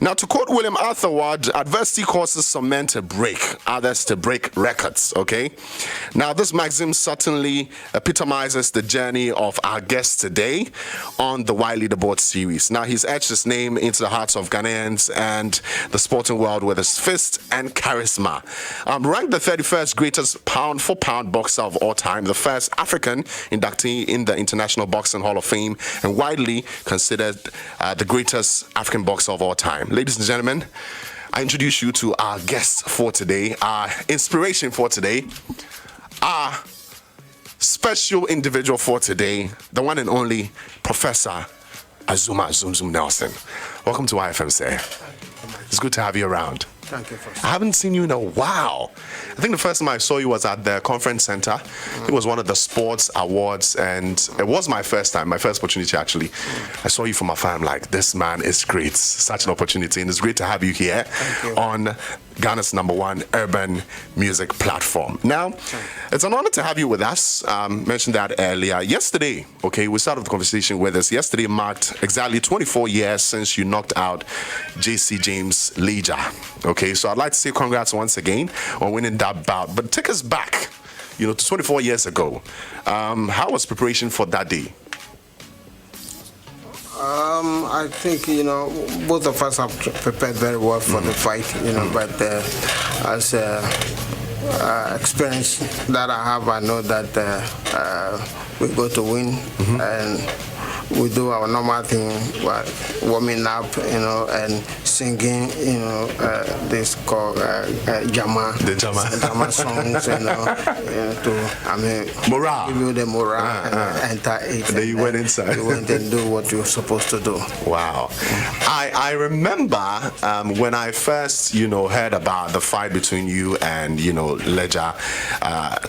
Now, to quote William Arthurward, adversity causes some men to break, others to break records, okay? Now, this maxim certainly epitomizes the journey of our guest today on the Y Leaderboard series. Now, he's etched his name into the hearts of Ghanaians and the sporting world with his fist and charisma. Ranked the 31st greatest pound-for-pound boxer of all time, the first African inductee in the International Boxing Hall of Fame, and widely considered the greatest African boxer of all time. Ladies and gentlemen, I introduce you to our guest for today, our inspiration for today, our special individual for today, the one and only Professor Azumah Nelson. Welcome to IFM, sir. It's good to have you around. Thank you. I haven't seen you in a while. I think the first time I saw you was at the conference center. It was one of the sports awards, and it was my first time, my first opportunity actually. I saw you from afar. I'm like, this man is great. Such an opportunity, and it's great to have you here on Ghana's #1 urban music platform. Now, it's an honor to have you with us. Mentioned that earlier. Yesterday, okay, we started the conversation with us. Yesterday marked exactly 24 years since you knocked out JC James Leja. Okay, so I'd like to say congrats once again on winning that bout. But take us back, to 24 years ago. How was preparation for that day? I think, both of us have prepared very well for the fight, but as experience that I have, I know that we're going to win, and we do our normal thing, warming up, and singing, this called Jama. The Jama. Jama songs, morale. Give you the morale and enter it. And then you went inside. You went and do what you're supposed to do. Wow. I remember when I first, heard about the fight between you and, Leja,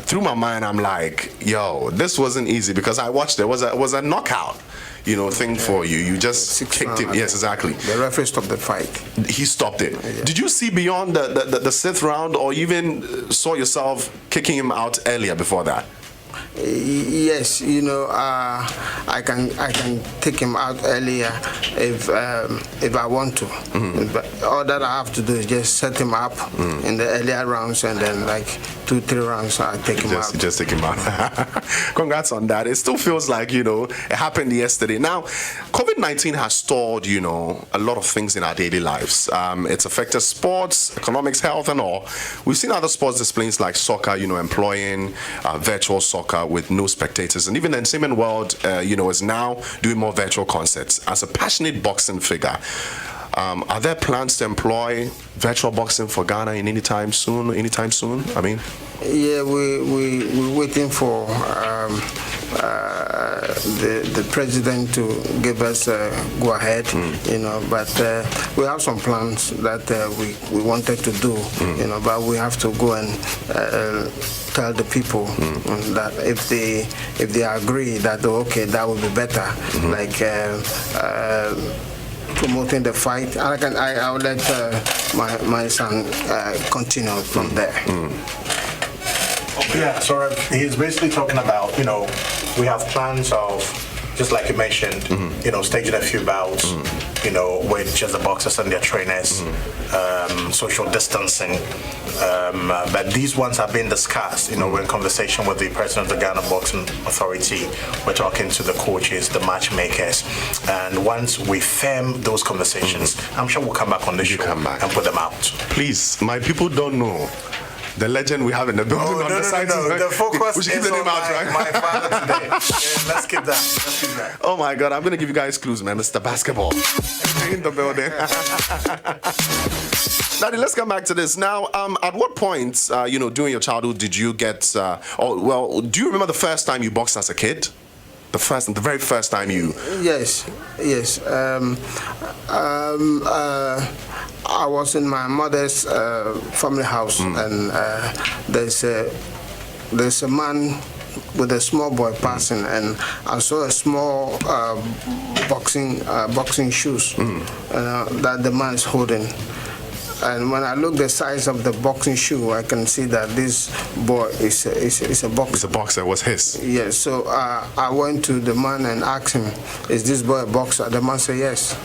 through my mind, I'm like, yo, this wasn't easy because I watched it. It was a knockout. Thing for you. You just kicked him. Yes, exactly. The referee stopped the fight. He stopped it. Yeah. Did you see beyond the 6th round, or even saw yourself kicking him out earlier before that? Yes, I can take him out earlier if I want to. But all that I have to do is just set him up in the earlier rounds, and then like 2-3 rounds I take him out. Just take him out. Congrats on that. It still feels like it happened yesterday. Now, COVID-19 has stalled a lot of things in our daily lives. It's affected sports, economics, health, and all. We've seen other sports disciplines like soccer, employing virtual soccer with no spectators, and even the entertainment world, is now doing more virtual concerts. As a passionate boxing figure, are there plans to employ virtual boxing for Ghana in anytime soon? I mean, yeah, we're waiting for the president to give us a go ahead, but we have some plans that we wanted to do, but we have to go and tell the people that if they agree that okay, that would be better, like promoting the fight. I'll let my son continue from there. Yeah, so he's basically talking about, we have plans of, just like you mentioned, staging a few bouts, with just the boxers and their trainers, social distancing. But these ones have been discussed. We're in conversation with the president of the Ghana Boxing Authority. We're talking to the coaches, the matchmakers. And once we firm those conversations, I'm sure we'll come back on the show and put them out. Please, my people don't know the legend we have in the building on the side. No. The focus we should keep the name out, right? My father today. Let's keep that. Oh my God, I'm going to give you guys clues, man. Mr. Basketball in the building. Now, let's come back to this. Now, at what point, during your childhood, did you get, do you remember the first time you boxed as a kid? The very first time you... Yes. I was in my mother's family house, and there's a man with a small boy passing, and I saw a small boxing shoes that the man is holding. And when I look the size of the boxing shoe, I can see that this boy is a boxer. It's a boxer. Was his? Yes. So I went to the man and asked him, "Is this boy a boxer?" The man said yes.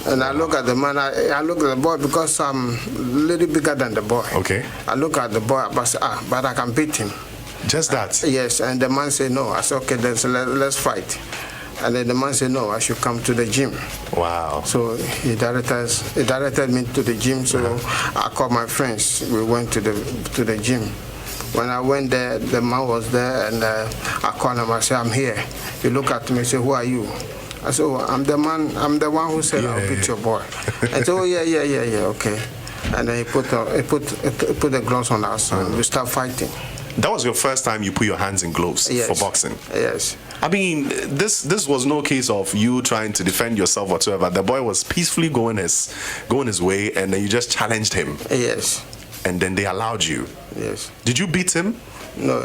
And I look at the man, I look at the boy because I'm a little bigger than the boy. Okay. I look at the boy, but I can beat him. Just that? Yes, and the man said no. I said, okay, then so let's fight. And then the man said, no, I should come to the gym. Wow. So he directed me to the gym, so I called my friends. We went to the gym. When I went there, the man was there, and I called him. I said, I'm here. He looked at me and said, who are you? I said, oh, I'm the one who said I'll beat your boy. I said, oh, yeah, okay. And then he put the gloves on us, and we start fighting. That was your first time you put your hands in gloves for boxing? Yes. I mean, this was no case of you trying to defend yourself whatsoever. The boy was peacefully going his way, and then you just challenged him. Yes. And then they allowed you. Yes. Did you beat him? No,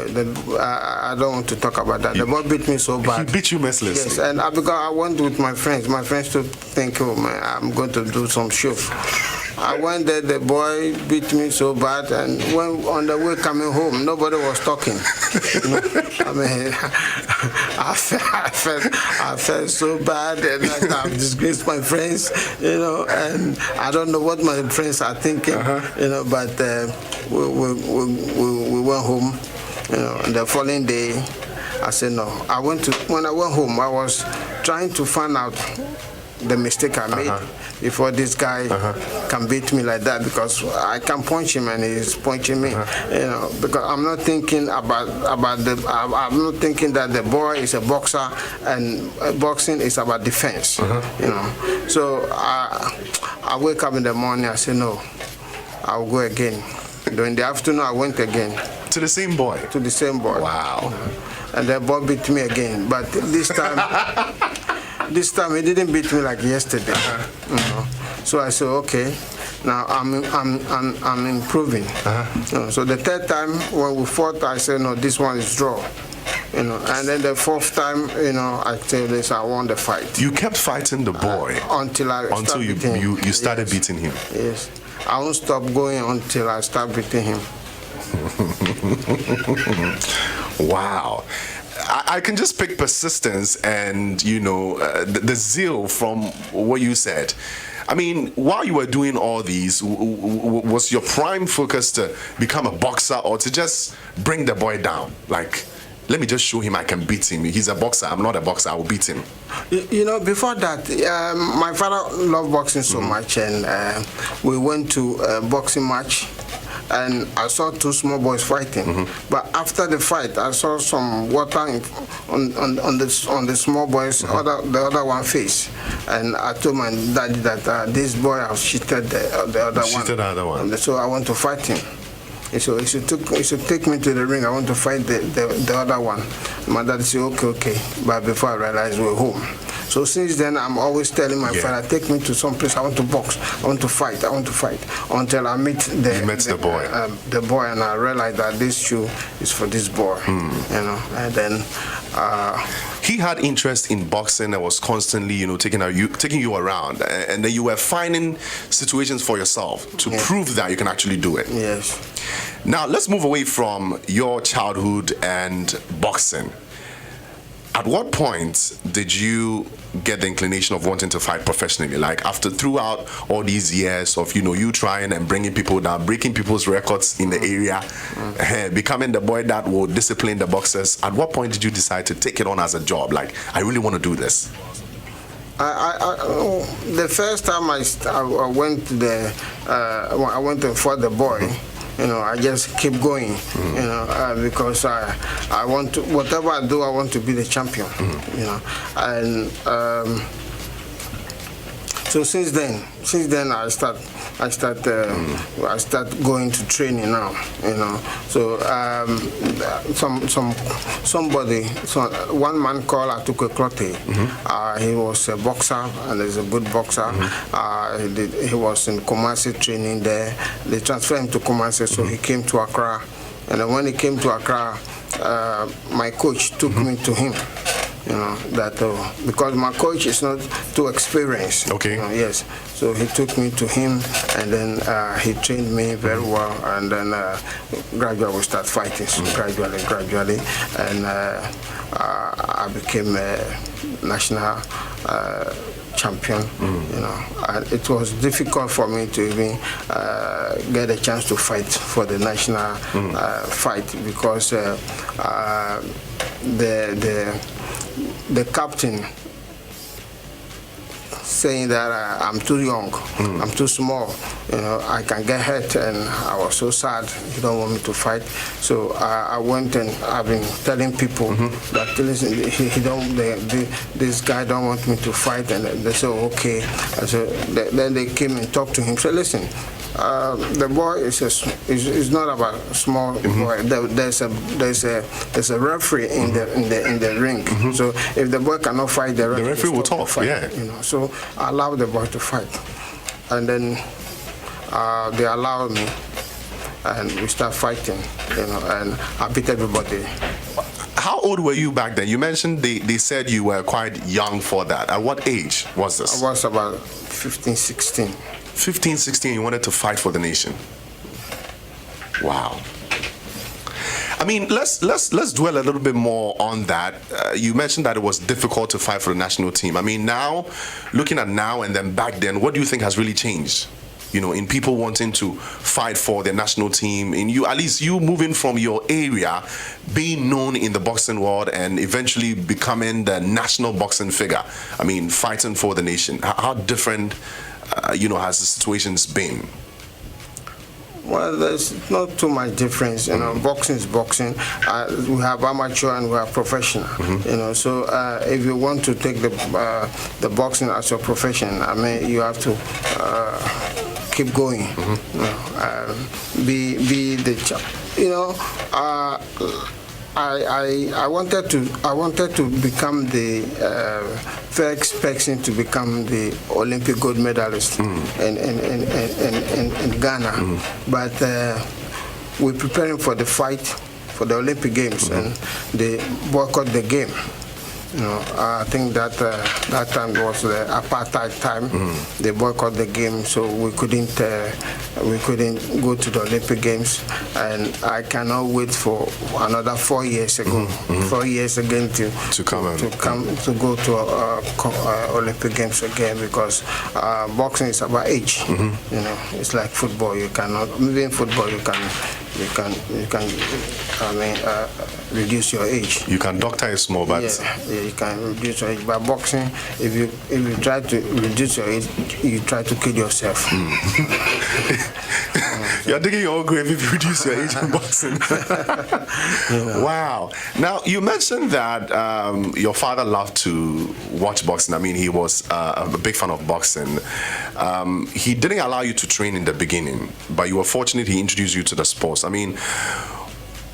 I don't want to talk about that. The boy beat me so bad. He beat you mercilessly? Yes, and because I went with my friends. My friends to think, oh man, I'm going to do some show. I went there, the boy beat me so bad, and when on the way coming home, nobody was talking. You know? I mean, I felt so bad, and I've disgraced my friends, you know, and I don't know what my friends are thinking, you know, but we went home, you know, and the following day, I said no. When I went home, I was trying to find out the mistake I made before this guy can beat me like that, because I can punch him and he's punching me, you know, because I'm not thinking I'm not thinking that the boy is a boxer and boxing is about defense, you know. So I wake up in the morning, I say no, I'll go again. During the afternoon, I went again. To the same boy? To the same boy. Wow. And the boy beat me again, but this time this time he didn't beat me like yesterday. You know? So I said, okay, now I'm improving. You know? So the third time when we fought, I said, no, this one is draw. You know, and then the fourth time, you know, I tell this, I won the fight. You kept fighting the boy until you started beating him. Yes, I won't stop going until I start beating him. Wow. I can just pick persistence and, you know, the zeal from what you said. I mean, while you were doing all these, was your prime focus to become a boxer or to just bring the boy down? Like, let me just show him I can beat him. He's a boxer. I'm not a boxer. I will beat him. You know, before that, my father loved boxing so much, and we went to a boxing match. And I saw two small boys fighting, but after the fight, I saw some water on the small boys, the other one face, and I told my daddy that this boy has cheated the other one. Cheated the other one. And so I want to fight him. So he should take me to the ring. I want to fight the other one. My dad said, okay. But before I realized we were home. So since then, I'm always telling my father, take me to some place. I want to box. I want to fight. Until I meet the boy. The boy, and I realized that this shoe is for this boy. You know, and then. He had interest in boxing and was constantly, you know, taking you around, and then you were finding situations for yourself to prove that you can actually do it. Yes. Now let's move away from your childhood and boxing. At what point did you get the inclination of wanting to fight professionally? Like throughout all these years of, you know, you trying and bringing people down, breaking people's records in the area, becoming the boy that will discipline the boxers. At what point did you decide to take it on as a job? Like, I really want to do this. The first time I went to I went to fight the boy. You know, I just keep going, you know, because I want to, whatever I do, I want to be the champion, you know, and so since then I start going to training now, you know. So one man called Atuke Clotte. He was a boxer and he's a good boxer. He was in Kumasi training there. They transferred him to Kumasi, so he came to Accra. And then when he came to Accra, my coach took me to him. You know, that because my coach is not too experienced. Okay. Yes. So he took me to him, and then he trained me very well, and then gradually we start fighting. So gradually, and I became a national champion. You know, and it was difficult for me to even get a chance to fight for the national fight because the captain saying that I'm too young, I'm too small, you know, I can get hurt, and I was so sad. He don't want me to fight, so I went and I've been telling people that listen, this guy don't want me to fight, and they said okay. And so then they came and talked to him. So listen. The boy is not about a small boy. There's a referee in the ring. So if the boy cannot fight, the referee will talk. Fight, yeah. You know. So I allowed the boy to fight, and then they allowed me, and we start fighting. You know, and I beat everybody. How old were you back then? You mentioned they said you were quite young for that. At what age was this? I was about 15, 16. 15, 16, you wanted to fight for the nation. Wow. I mean, let's dwell a little bit more on that. You mentioned that it was difficult to fight for the national team. I mean, now, looking at now and then back then, what do you think has really changed? You know, in people wanting to fight for their national team, in you, at least you moving from your area, being known in the boxing world, and eventually becoming the national boxing figure. I mean, fighting for the nation. How different, you know, has the situations been? Well, there's not too much difference. You know, boxing is boxing. We have amateur and we have professional. You know, so if you want to take the boxing as your profession, I mean, you have to keep going. You know, be the champ. You know, I wanted to become the first person to become the Olympic gold medalist in Ghana, but we're preparing for the fight for the Olympic Games, and they boycott the game. You know, I think that that time was the apartheid time. They boycott the game, so we couldn't go to the Olympic Games, and I cannot wait for another 4 years ago, 4 years again to go to Olympic Games again, because boxing is about age. You know, it's like football. You cannot, even football, you can I mean, reduce your age. You can doctor it small, but yeah, you can reduce your age. By boxing, if you try to reduce your age, you try to kill yourself. You're digging your own grave if you reduce your age in boxing. Wow. Now, you mentioned that your father loved to watch boxing. I mean, he was a big fan of boxing. He didn't allow you to train in the beginning, but you were fortunate he introduced you to the sports. I mean,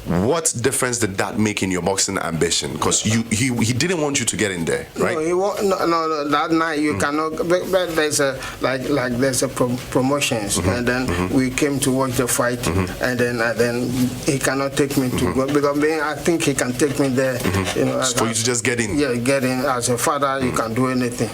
what difference did that make in your boxing ambition? Because he didn't want you to get in there, right? No, that night you cannot. But there's a promotions, and then we came to watch the fight, and then he cannot take me to go, because I think he can take me there. You know, for you to just get in. Yeah, get in. As a father, you can do anything.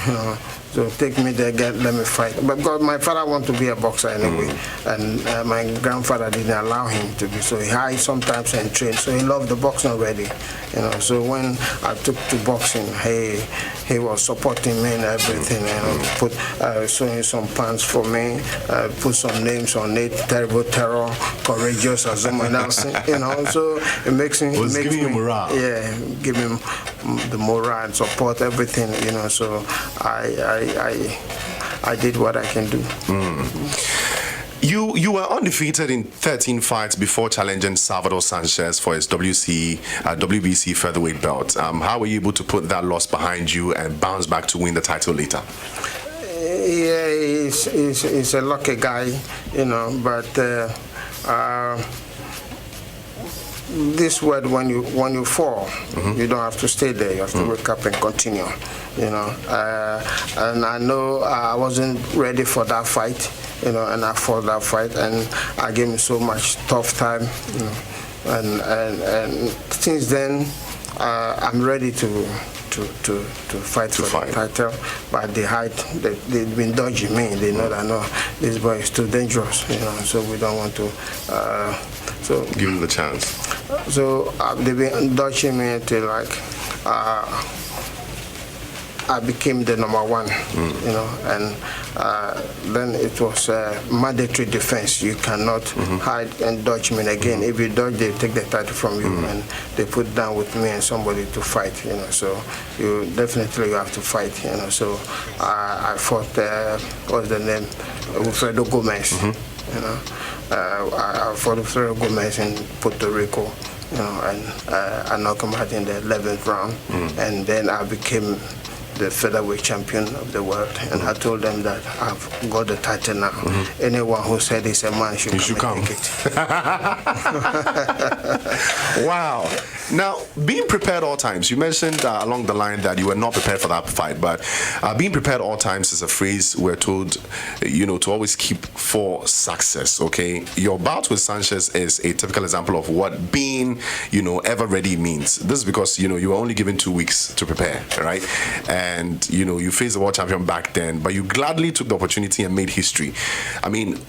You know. So take me there, let me fight. But because my father wanted to be a boxer anyway, and my grandfather didn't allow him to be. So he sometimes and trained. So he loved the boxing already, you know. So when I took to boxing, he was supporting me and everything. You know, put sewing some pants for me, put some names on it: Terrible Terror, Courageous, Azumah Nelson. You know, so it makes me. Giving you morale. Yeah, give him the morale and support, everything. You know, so I did what I can do. You were undefeated in 13 fights before challenging Salvador Sanchez for his WBC featherweight belt. How were you able to put that loss behind you and bounce back to win the title later? Yeah, he's a lucky guy, you know, but this word, when you fall, you don't have to stay there. You have to wake up and continue, you know. And I know I wasn't ready for that fight, you know, and I fought that fight, and I gave him so much tough time, you know. And since then, I'm ready to fight for the title, but the height, they've been dodging me. They know that no, this boy is too dangerous, you know. So we don't want to. So give him the chance. So they've been dodging me until like I became the number one, you know, and then it was mandatory defense. You cannot hide and dodge me again. If you dodge, they take the title from you, and they put down with me and somebody to fight, you know. So you definitely have to fight, you know. So I fought, what's the name, Wilfredo Gomez, you know. I fought Wilfredo Gomez in Puerto Rico, you know, and I knocked him out in the 11th round, and then I became the featherweight champion of the world, and I told them that I've got the title now. Anyone who said he's a man should come and take it. Wow. Now, being prepared all times, you mentioned along the line that you were not prepared for that fight, but being prepared all times is a phrase we're told, you know, to always keep for success, okay? Your bout with Sanchez is a typical example of what being, you know, ever ready means. This is because, you know, you were only given 2 weeks to prepare, right? And, you know, you faced the world champion back then, but you gladly took the opportunity and made history. I mean,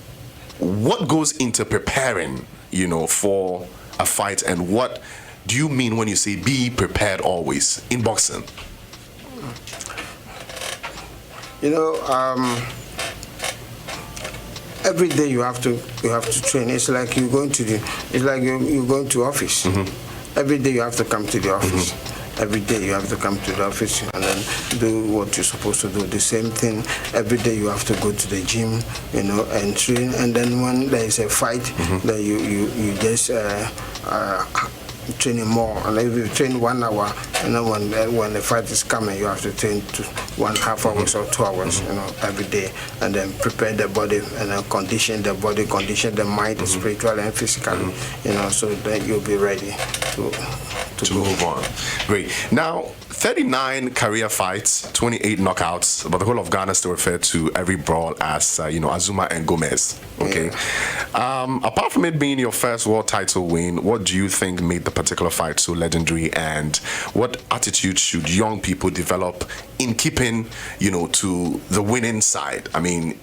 what goes into preparing, you know, for a fight, and what do you mean when you say be prepared always in boxing? You know, every day you have to train. It's like you're going to you're going to office. Every day you have to come to the office. Every day you have to come to the office and then do what you're supposed to do. The same thing. Every day you have to go to the gym, you know, and train. And then when there is a fight, then you just training more. And if you train 1 hour, and then when the fight is coming, you have to train 1.5 hours or 2 hours, you know, every day, and then prepare the body and then condition the body, condition the mind, spiritually and physically, you know, so that you'll be ready to move on. Great. Now, 39 career fights, 28 knockouts, but the whole of Ghana still refer to every brawl as, you know, Azumah and Gomez. Okay. Yeah. Apart from it being your first world title win, what do you think made the particular fight so legendary, and what attitude should young people develop in keeping, you know, to the winning side? I mean,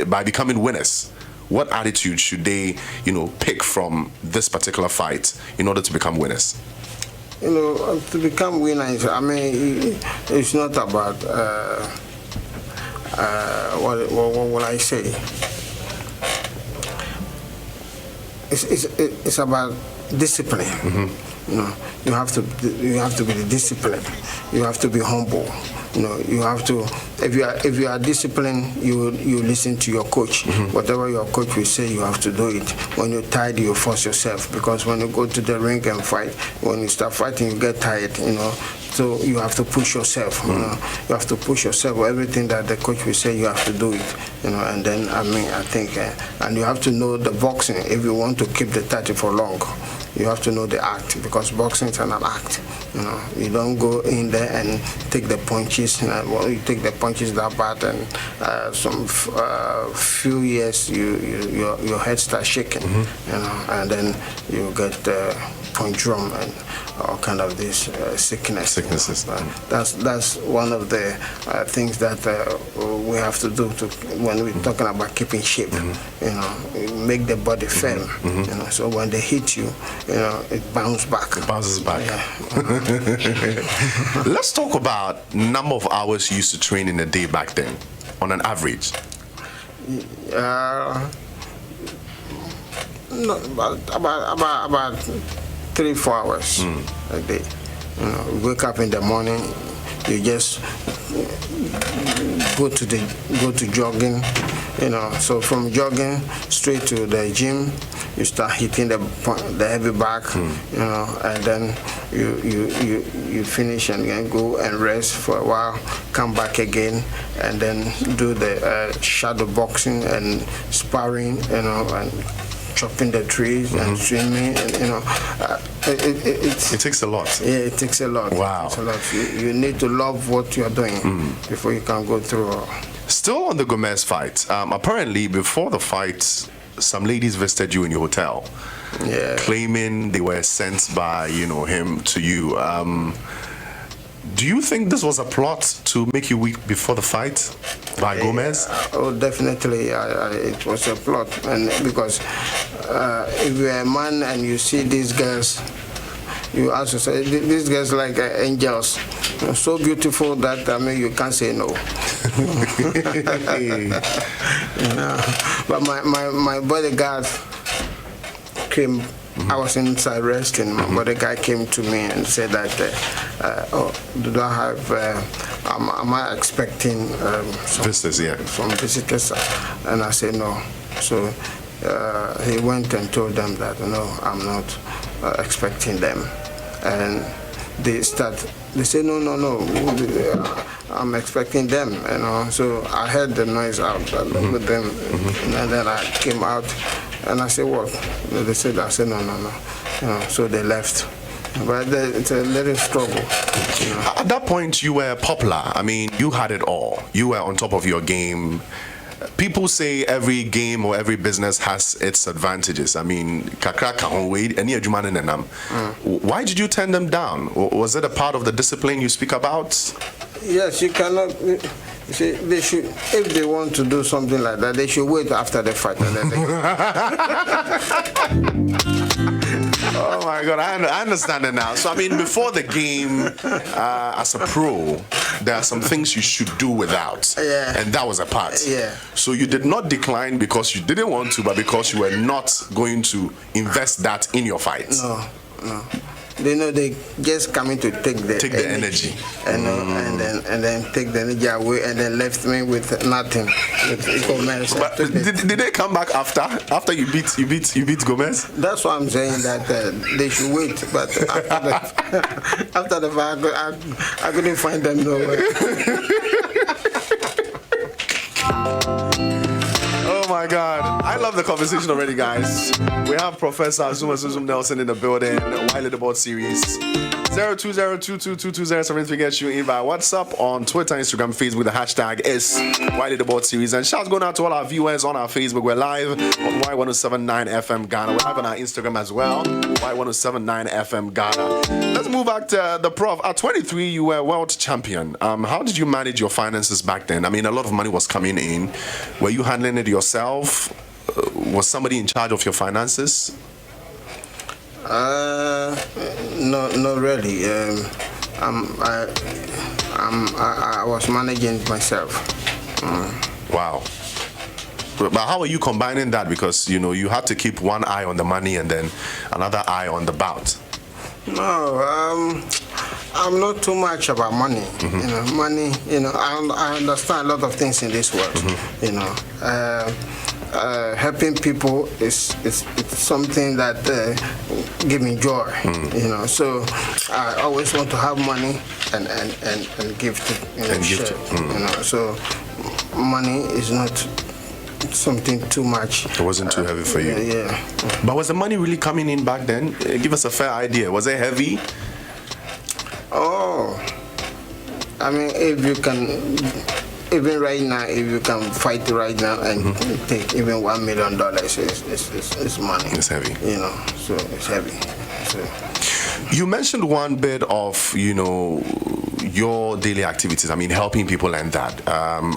by becoming winners, what attitude should they, you know, pick from this particular fight in order to become winners? You know, to become winners, I mean, it's not about, what will I say? It's about discipline. You know, you have to be disciplined. You have to be humble. You know, you have to. If you are disciplined, you listen to your coach. Whatever your coach will say, you have to do it. When you're tired, you force yourself, because when you go to the ring and fight, when you start fighting, you get tired. You know, so you have to push yourself. You know, you have to push yourself. Everything that the coach will say, you have to do it. You know, and then I think, and you have to know the boxing if you want to keep the title for long. You have to know the act, because boxing is an act. You know, you don't go in there and take the punches. You take the punches that bad, and some few years your head starts shaking. You know, and then you get punch drum and all kind of this sicknesses. That's one of the things that we have to do when we're talking about keeping shape. You know, make the body firm. You know, so when they hit you, you know, it bounces back. It bounces back. Yeah. Let's talk about number of hours you used to train in a day back then, on an average. No, about 3-4 hours a day. You know, wake up in the morning, you just go to jogging. You know, so from jogging straight to the gym, you start hitting the heavy bag. You know, and then you finish and then go and rest for a while, come back again, and then do the shadow boxing and sparring. You know, and chopping the trees and swimming, and you know, it takes a lot. Yeah, it takes a lot. Wow. It takes a lot. You need to love what you are doing before you can go through. Still on the Gomez fight, apparently before the fight, some ladies visited you in your hotel, claiming they were sent by, you know, him to you. Do you think this was a plot to make you weak before the fight by Gomez? Oh, definitely, it was a plot, and because if you're a man and you see these girls, you also say these girls like angels. so beautiful that you can't say no. But my bodyguard came. I was inside resting. My bodyguard came to me and said that, do I have? Am I expecting visitors? Yeah, some visitors? And I said no. So he went and told them that no, I'm not expecting them. And they say no, I'm expecting them, So I heard the noise out with them, and then I came out, and I said, what? They said, I said, no. So they left. But it's a little struggle. At that point, you were popular. I mean, you had it all. You were on top of your game. People say every game or every business has its advantages. I mean, why did you turn them down? Was it a part of the discipline you speak about? Yes, you cannot. See, they should, if they want to do something like that, they should wait after the fight. And then Oh my God, I understand it now. So I mean, before the game, as a pro, there are some things you should do without, and that was a part. Yeah. So you did not decline because you didn't want to, but because you were not going to invest that in your fight. No. They know they just coming to take the energy. And then take the energy away, and then left me with nothing. With Gomez. But did they come back after you beat Gomez? That's why I'm saying that they should wait. But after the fight, I couldn't find them nowhere. Oh my God, I love the conversation already, guys. We have Professor Azumah Nelson in the building. Why Leaderboard series 0202222073 gets you in via WhatsApp, on Twitter, Instagram, Facebook. The hashtag is Why Leaderboard series. And shouts going out to all our viewers on our Facebook. We're live on Y1079 FM Ghana. We're live on our Instagram as well, Y1079 FM Ghana. Let's move back to the Prof. At 23, you were world champion. How did you manage your finances back then? I mean, a lot of money was coming in. Were you handling it yourself? Was somebody in charge of your finances? No, really. I was managing myself. Wow. But how are you combining that? Because you had to keep one eye on the money and then another eye on the bout. No, I'm not too much about money. Money. I understand a lot of things in this world. Helping people is something that give me joy. So I always want to have money and give to share. So money is not something too much. It wasn't too heavy for you. Yeah. But was the money really coming in back then? Give us a fair idea. Was it heavy? Oh, I mean, if you can. Even right now, if you can fight right now and take even $1 million, it's money. It's heavy. So it's heavy. So. You mentioned one bit of, your daily activities. I mean, helping people and that.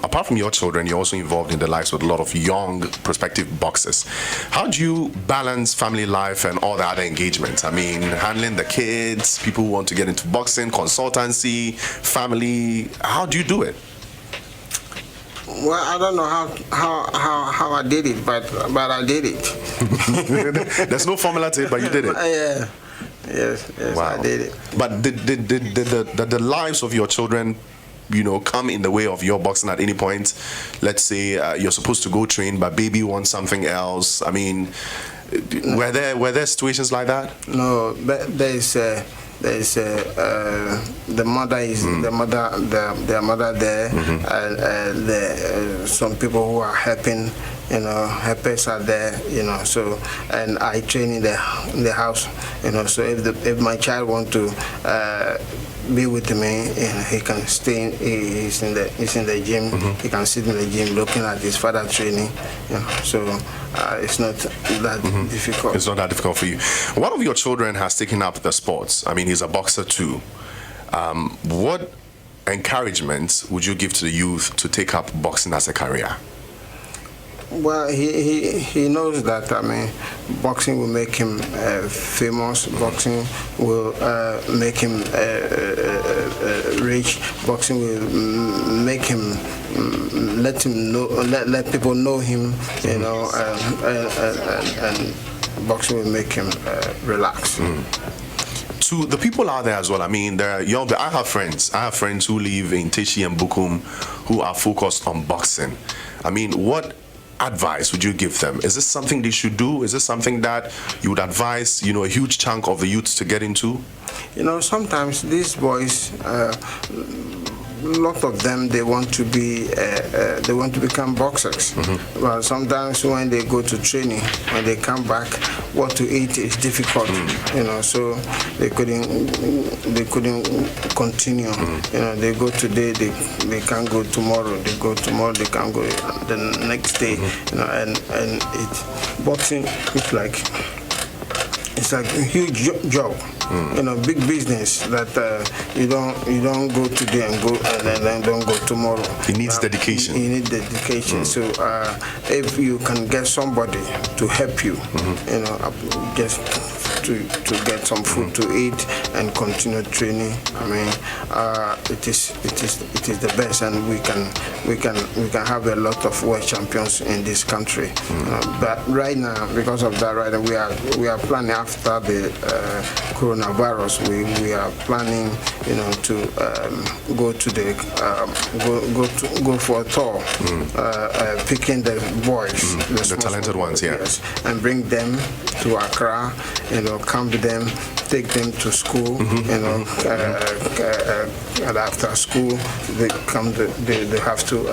Apart from your children, you're also involved in the lives with a lot of young prospective boxers. How do you balance family life and all the other engagements? I mean, handling the kids, people who want to get into boxing, consultancy, family. How do you do it? Well, I don't know how I did it, but I did it. There's no formula to it, but you did it. Yeah. Yes, wow. I did it. But did the lives of your children, come in the way of your boxing at any point? Let's say you're supposed to go train, but baby wants something else. I mean, were there situations like that? No, but there's the mother is their mother there, and some people who are helping, helpers are there, so, and I train in the house, so if my child want to be with me, he can stay. He's in the gym. He can sit in the gym looking at his father training. So it's not that difficult. It's not that difficult for you. One of your children has taken up the sports. I mean, he's a boxer too. What encouragement would you give to the youth to take up boxing as a career? Well, he knows that, I mean, boxing will make him famous, boxing will make him rich, boxing will make him, let people know him, you know, and boxing will make him relax. To the people out there as well, I mean, there are young. I have friends who live in Teshi and Bukum who are focused on boxing. I mean, what advice would you give them? Is this something they should do? Is this something that you would advise, you know, a huge chunk of the youths to get into? You know, sometimes these boys, a lot of them, they want to become boxers. But sometimes when they go to training, when they come back, what to eat is difficult. You know, so they couldn't continue. You know, they go today, they can't go tomorrow. They go tomorrow, they can't go the next day. You know, and boxing is like, it's like a huge job. You know, big business that you don't go today and go and then don't go tomorrow. It needs dedication. You need dedication. So if you can get somebody to help you, you know, just to get some food to eat and continue training, I mean, it is the best, and we can have a lot of world champions in this country. But right now, because of that, right now we are planning after the coronavirus. We are planning, you know, to go to the go for a tour, picking the boys, the talented ones, yeah, yes, and bring them to Accra. You know, come with them, take them to school. You know, and after school they come. They have to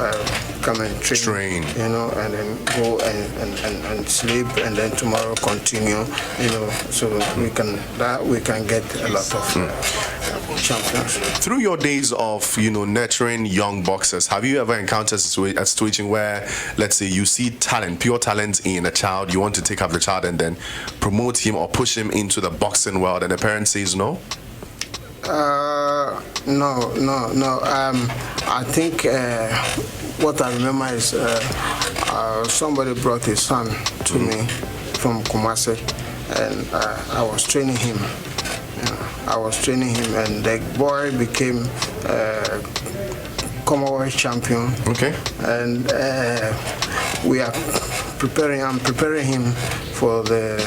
come and train. You know, and then go and sleep, and then tomorrow continue. You know, so we can get a lot of champions. Through your days of, you know, nurturing young boxers, have you ever encountered a situation where, let's say, you see talent, pure talent in a child, you want to take up the child and then promote him or push him into the boxing world, and the parent says no? No. I think what I remember is somebody brought his son to me from Kumasi, and I was training him. And the boy became Commonwealth champion. Okay. And I'm preparing him for the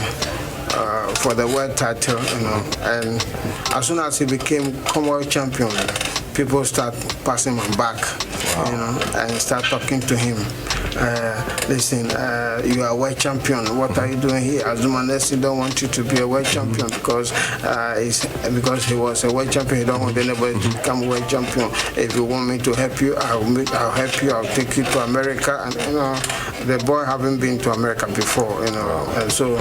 world title, you know. And as soon as he became Commonwealth champion, people start passing him back, you know, and start talking to him. Listen, you are a world champion. What are you doing here? Azumah Nelson don't want you to be a world champion because he was a world champion. He don't want anybody to become a world champion. If you want me to help you, I'll help you. I'll take you to America. And you know, the boy haven't been to America before, you know, and so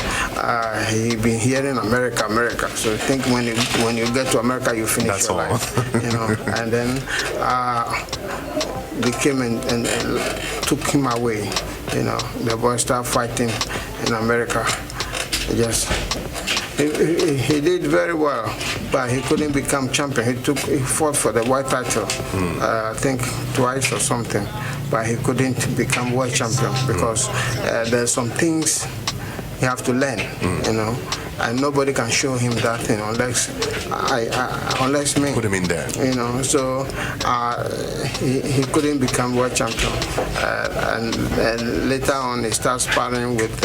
he been hearing America. So I think when you get to America, you finish your life, you know. And then they came and took him away, you know. The boy started fighting in America. He did very well, but he couldn't become champion. He fought for the world title, I think twice or something, but he couldn't become world champion because there's some things you have to learn, you know. And nobody can show him that, you know, unless me. Put him in there. You know, so he couldn't become world champion. And later on, he started sparring with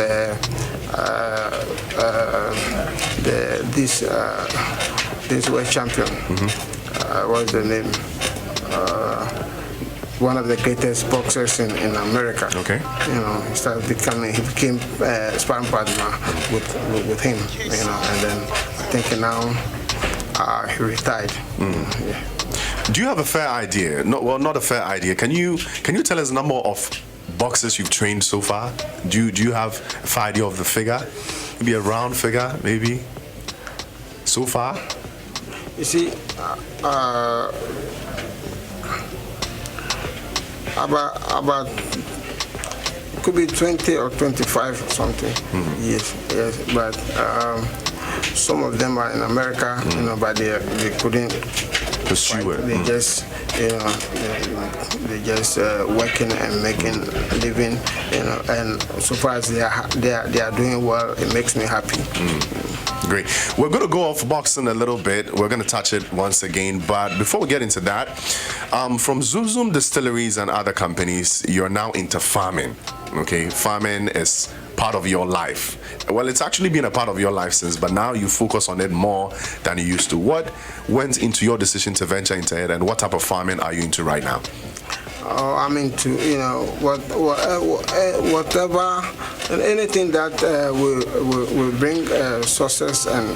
this world champion. What's the name? One of the greatest boxers in America. Okay. You know, he became sparring partner with him, you know, and then I think now he retired. Yeah. Do you have a fair idea? Not a fair idea. Can you tell us the number of boxers you've trained so far? Do you have a fair idea of the figure? Maybe a round figure, maybe? So far? You see, about could be 20 or 25 or something. Yes, but some of them are in America, you know, but they couldn't pursue it. They just They're just working and making a living, and so far as they are doing well, it makes me happy. Great. We're going to go off boxing a little bit. We're going to touch it once again. But before we get into that, from Zum Distilleries and other companies, you're now into farming. Okay, farming is part of your life. Well, it's actually been a part of your life since, but now you focus on it more than you used to. What went into your decision to venture into it, and what type of farming are you into right now? I'm into, whatever, anything that will bring success and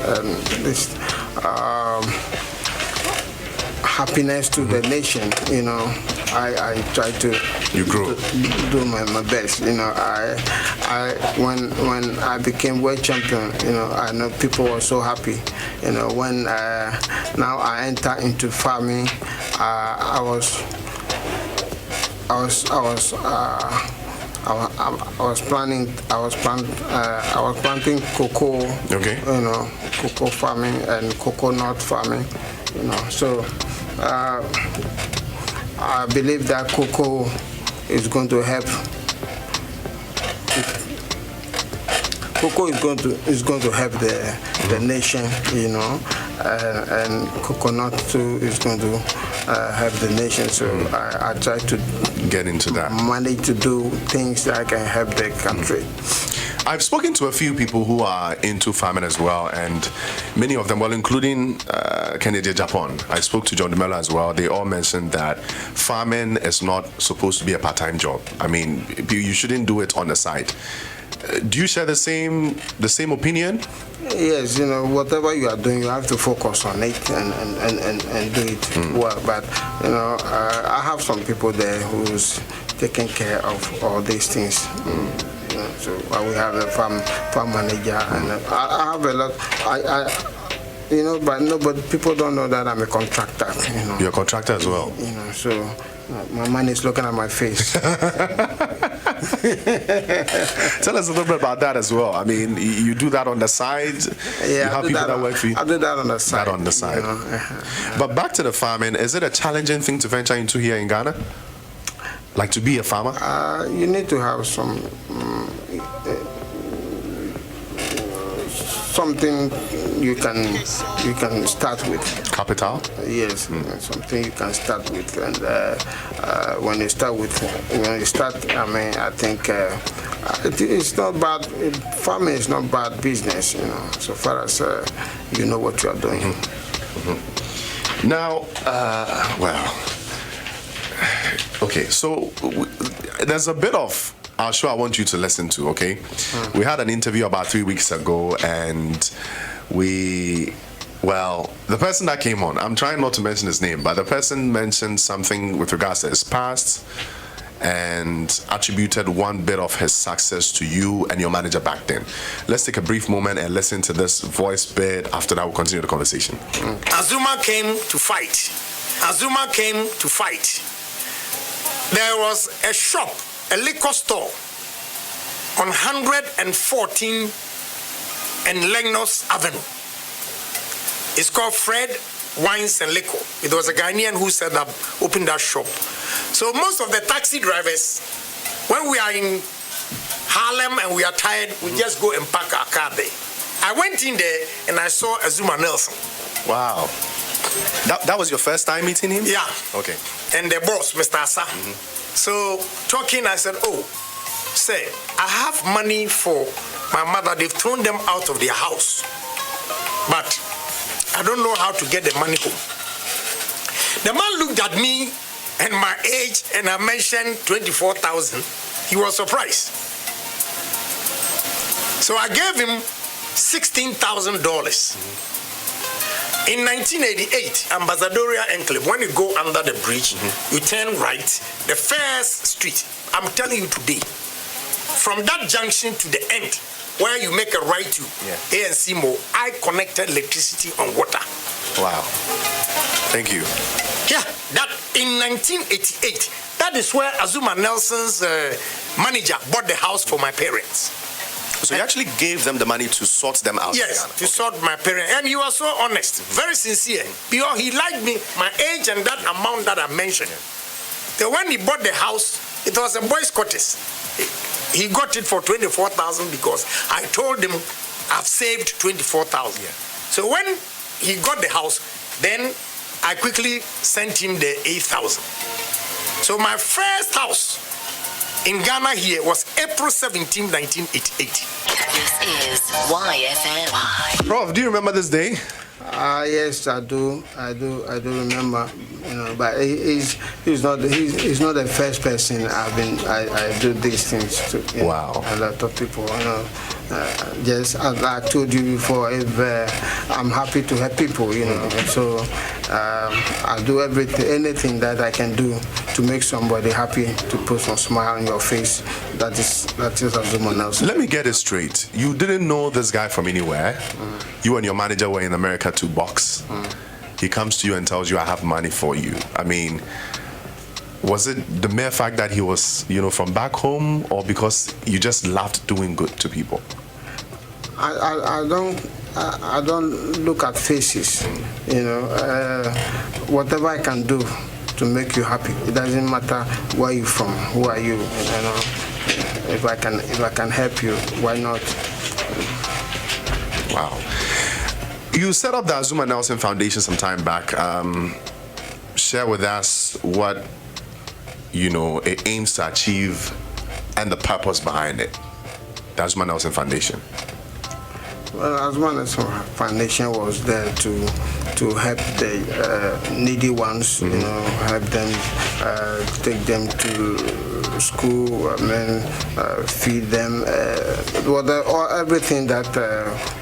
this happiness to the nation. I try to do my best. When I became world champion, I know people were so happy. When now I enter into farming, I was planting cocoa. Okay. Cocoa farming and coconut farming. So I believe that cocoa is going to help. Cocoa is going to help the nation, and coconut too is going to help the nation. So I try to get into that. Manage to do things that can help the country. I've spoken to a few people who are into farming as well, and many of them, well, including Kennedy Japan. I spoke to John DeMello as well. They all mentioned that farming is not supposed to be a part-time job. I mean, you shouldn't do it on the side. Do you share the same opinion? Yes, whatever you are doing, you have to focus on it and do it well. But I have some people there who's taking care of all these things. So we have a farm manager, and I have a lot. But people don't know that I'm a contractor. You're a contractor as well. So my man is looking at my face. Tell us a little bit about that as well. I mean, you do that on the side. Yeah, you have people that work for you. I do that on the side. That on the side. But back to the farming, is it a challenging thing to venture into here in Ghana? Like to be a farmer? You need to have something you can start with. Capital? Yes, something you can start with, and when you start, I mean, I think it's not bad. Farming is not bad business, so far as you know what you are doing. Now, okay, so there's a bit of our show I want you to listen to, okay? We had an interview about 3 weeks ago, and the person that came on, I'm trying not to mention his name, but the person mentioned something with regards to his past and attributed one bit of his success to you and your manager back then. Let's take a brief moment and listen to this voice bit. After that, we'll continue the conversation. Azumah came to fight. Azumah came to fight. There was a shop, a liquor store on 114 and Legnos Avenue. It's called Fred Wines and Liquor. It was a Ghanaian who set up, opened that shop. So most of the taxi drivers, when we are in Harlem and we are tired, we just go and park our car there. I went in there and I saw Azumah Nelson. Wow. That was your first time meeting him? Yeah. Okay. And the boss, Mr. Asa. So talking, I said, say, I have money for my mother. They've thrown them out of their house. But I don't know how to get the money home. The man looked at me and my age, and I mentioned 24,000. He was surprised. So I gave him $16,000. In 1988, Ambassadorial Enclave, when you go under the bridge, you turn right, the first street, I'm telling you today, from that junction to the end, where you make a right to ANC Mo, I connected electricity and water. Wow. Thank you. Yeah, that in 1988, that is where Azumah Nelson's manager bought the house for my parents. So you actually gave them the money to sort them out? Yes, to sort my parents. And he was so honest, very sincere. Because he liked me, my age and that amount that I mentioned. So when he bought the house, it was a boys' quarters. He got it for 24,000 because I told him I've saved 24,000. Yeah. So when he got the house, then I quickly sent him the 8,000. So my first house in Ghana here was April 17, 1988. This is YFM. Prof, do you remember this day? Yes, I do remember. You know, but he's not the first person I do these things to. Wow. A lot of people, you know. Just as I told you before, if I'm happy to help people, you know. So I do anything that I can do to make somebody happy, to put some smile on your face. That is Azumah Nelson. Let me get it straight. You didn't know this guy from anywhere. You and your manager were in America to box. He comes to you and tells you, I have money for you. I mean, was it the mere fact that he was, you know, from back home, or because you just loved doing good to people? I don't look at faces, you know. Whatever I can do to make you happy, it doesn't matter where you're from, who are you, you know. If I can help you, why not? Wow. You set up the Azumah Nelson Foundation some time back. Share with us what, you know, it aims to achieve and the purpose behind it. The Azumah Nelson Foundation. Well, Azumah Nelson Foundation was there to help the needy ones, you know, help them, take them to school, feed them, everything that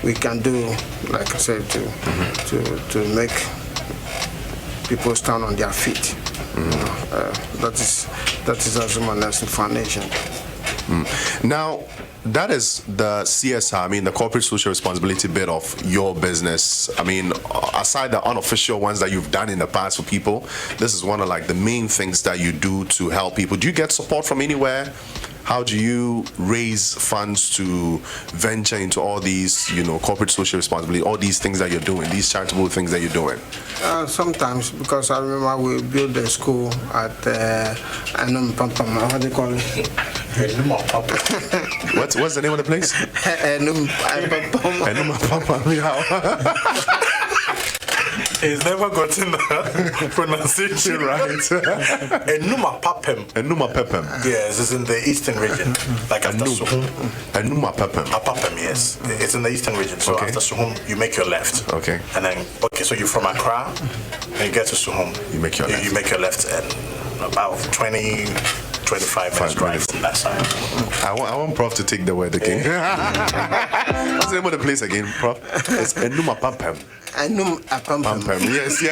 we can do, like I said, to make people stand on their feet. That is Azumah Nelson Foundation. Now, that is the CSR, I mean, the corporate social responsibility bit of your business. I mean, aside the unofficial ones that you've done in the past for people, this is one of like the main things that you do to help people. Do you get support from anywhere? How do you raise funds to venture into all these, you know, corporate social responsibility, all these things that you're doing, these charitable things that you're doing? Sometimes, because I remember we built a school at Anum Pampam, what do you call it? What's the name of the place? Anum Pampam. Anum Pampam, yeah. He's never gotten the pronunciation right. Enuma Papem. Enuma Papem. Yes, it's in the eastern region. Like after Suhum. Enuma Papem. Papem, yes. It's in the eastern region. So after Suhum, you make your left. Okay. And then, so you're from Accra, and you get to Suhum. You make your left. You make your left, and about 25 minutes drive from that side. I want Prof to take the word again. What's the name of the place again, Prof? It's Enuma Pampam. Enuma Pampam. Yes. We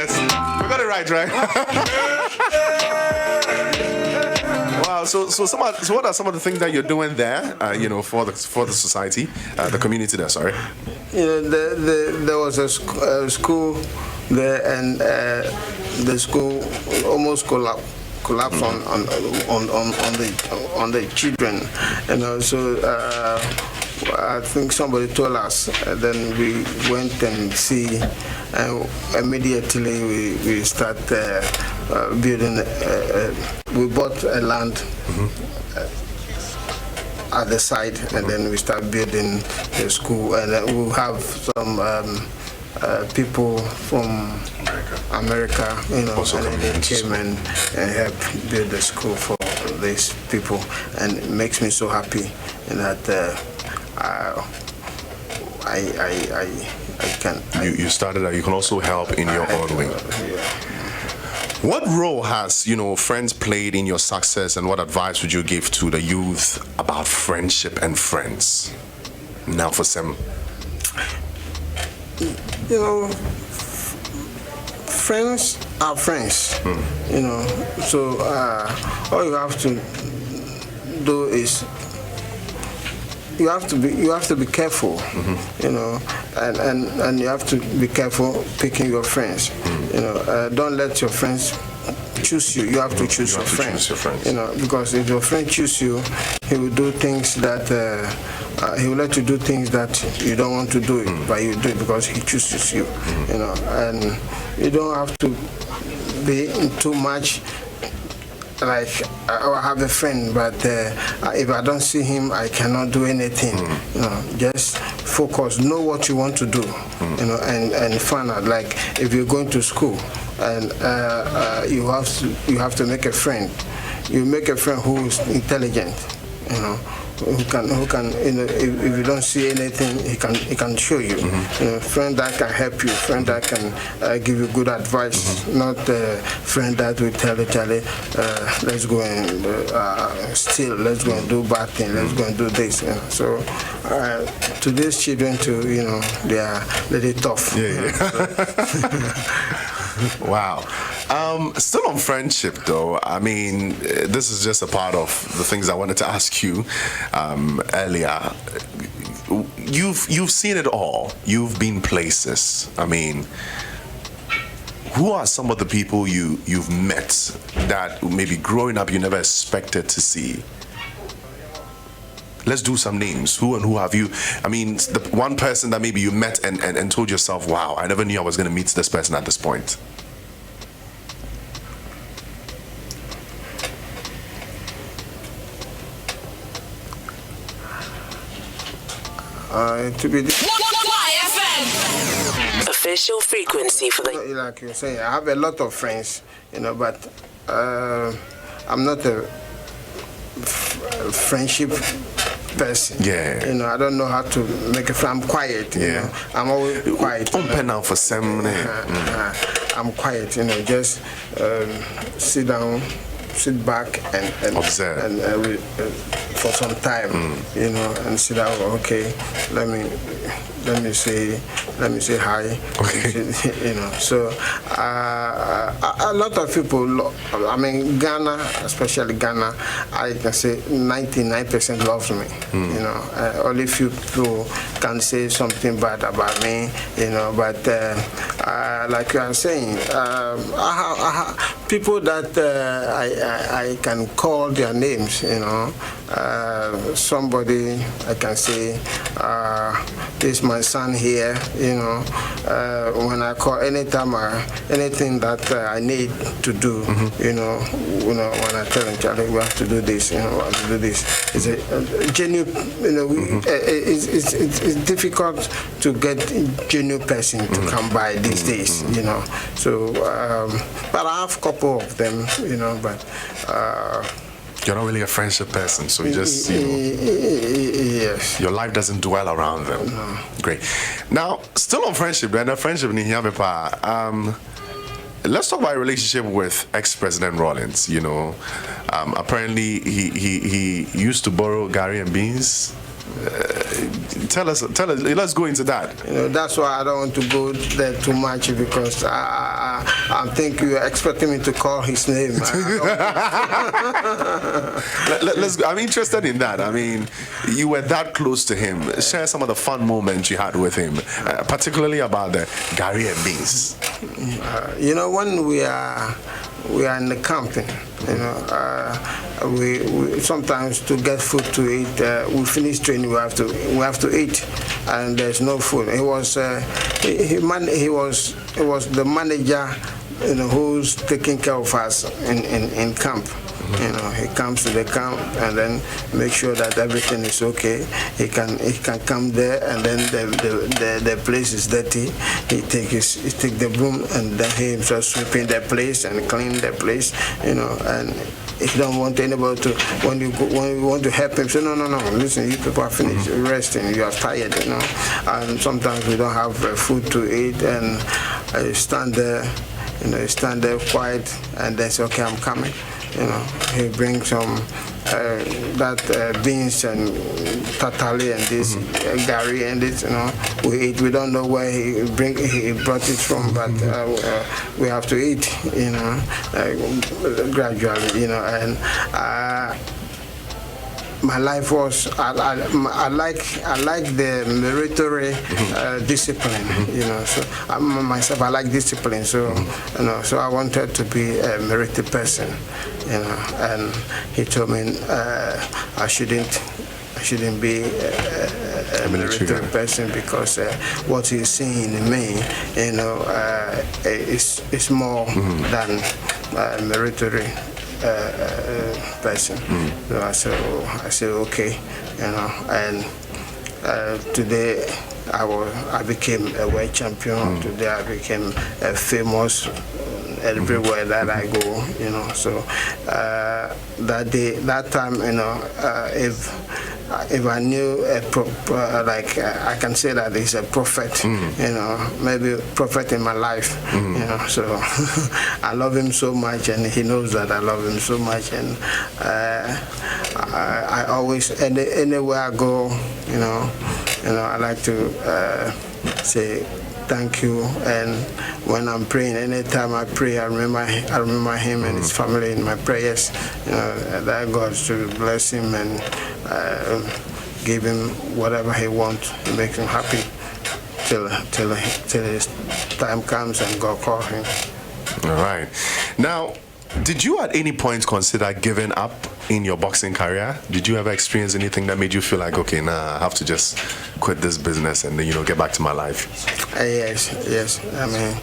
got it right? Wow. So what are some of the things that you're doing there? You know, for the society, the community there. Sorry. You know, there was a school there, and the school almost collapsed on the children, you know. So I think somebody told us. Then we went and see, and immediately we start building. We bought a land at the side, and then we start building the school, and we'll have some people from America, you know, and they came and helped build the school for these people, and it makes me so happy that I can. You started that. You can also help in your own way. What role has, you know, friends played in your success, and what advice would you give to the youth about friendship and friends? Now for some. You know, friends are friends. You know, so all you have to do is you have to be careful. You know, and you have to be careful picking your friends. You know, don't let your friends choose you. You have to choose You your have to friend. choose your friends. You know, because if your friend choose you, he will do things that he will let you do things that you don't want to do it, but you do it because he chooses you. You know, and you don't have to be in too much. Like I have a friend, but if I don't see him, I cannot do anything. You know, just focus, know what you want to do. You know, and find out. Like if you're going to school, and you have to make a friend. You make a friend who is intelligent. You know, who can you know, if you don't see anything, he can show you. You know, friend that can help you, friend that can give you good advice, not a friend that will tell you, Charlie, let's go and steal, let's go and do bad things, let's go and do this. You know. So to these children, too, you know, they are really tough. Yeah. Wow. Still on friendship, though. I mean, this is just a part of the things I wanted to ask you earlier. You've seen it all. You've been places. I mean, who are some of the people you've met that maybe growing up you never expected to see? Let's do some names. Who and who have you? I mean, the one person that maybe you met and told yourself, wow, I never knew I was going to meet this person at this point. To be official frequency for the. Like you're saying, I have a lot of friends, you know, but I'm not a friendship person. Yeah. You know, I don't know how to make a friend. I'm quiet. You know, I'm always quiet. For some. I'm quiet. You know, just sit down, sit back, and observe, and for some time. You know, and sit down. Okay, let me say hi. Okay. You know, so a lot of people. I mean, Ghana, especially Ghana, I can say 99% loves me. You know, only few people can say something bad about me. You know, but like you are saying, I have people that I can call their names. You know, somebody I can say, this is my son here. You know, when I call anytime, anything that I need to do. You know, when I tell him, Charlie, we have to do this. You know, we have to do this. It's a genuine. You know, it's difficult to get a genuine person to come by these days. You know, so but I have a couple of them. You know, but. You're not really a friendship person, so you just, you know, yes. Your life doesn't dwell around them. No. Great. Now, still on friendship, let's talk about a relationship with ex-President Rawlings. You know, apparently he used to borrow Gary and beans. Tell us. Let's go into that. You know, that's why I don't want to go there too much because I think you're expecting me to call his name. I'm interested in that. I mean, you were that close to him. Share some of the fun moments you had with him, particularly about the Gary and beans. You know, when we are in the camping, you know, we sometimes to get food to eat, we finish training, we have to eat, and there's no food. He was the manager, you know, who's taking care of us in camp. You know, he comes to the camp and then make sure that everything is okay. He can come there and then the place is dirty. He take the broom and then he himself sweeping the place and clean the place. You know, and if you don't want anybody to, when you want to help him, say no. Listen, you people are finished resting. You are tired. You know, and sometimes we don't have food to eat and I stand there. You know, stand there quiet and then say, okay, I'm coming. You know, he brings some beans and tatali and this Gary and this. You know, we eat. We don't know where he brought it from, but we have to eat. You know, gradually. You know, and my life was I like the military discipline, So myself, I like discipline. So so I wanted to be a military person, And he told me I shouldn't be a military person because what he's seeing in me, is more than a military person. So I said okay, and today I became a world champion. Today I became famous everywhere that I go. So that time, if I knew I can say that he's a prophet, maybe a prophet in my life, So I love him so much, and he knows that I love him so much, and I always, anywhere I go, I like to say thank you. And when I'm praying, anytime I pray, I remember him and his family in my prayers. That God should bless him and give him whatever he wants, make him happy till his time comes and God calls him. All right. Now, did you at any point consider giving up in your boxing career? Did you ever experience anything that made you feel like, okay, I have to just quit this business and then, get back to my life? Yes. I mean,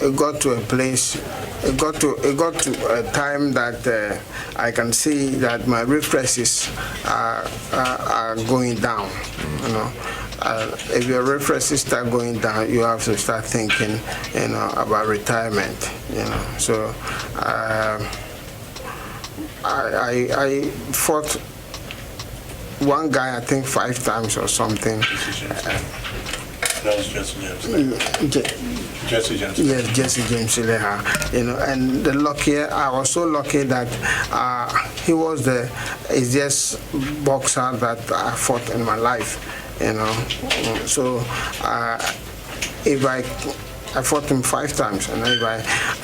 it got to a place. It got to a time that I can see that my reflexes are going down. If your reflexes start going down, you have to start thinking, about retirement. So I fought one guy, I think 5 times or something. That was Jesse James. Yes, Jesse James Leha. And I was so lucky that he was the easiest boxer that I fought in my life. So if I fought him 5 times, and if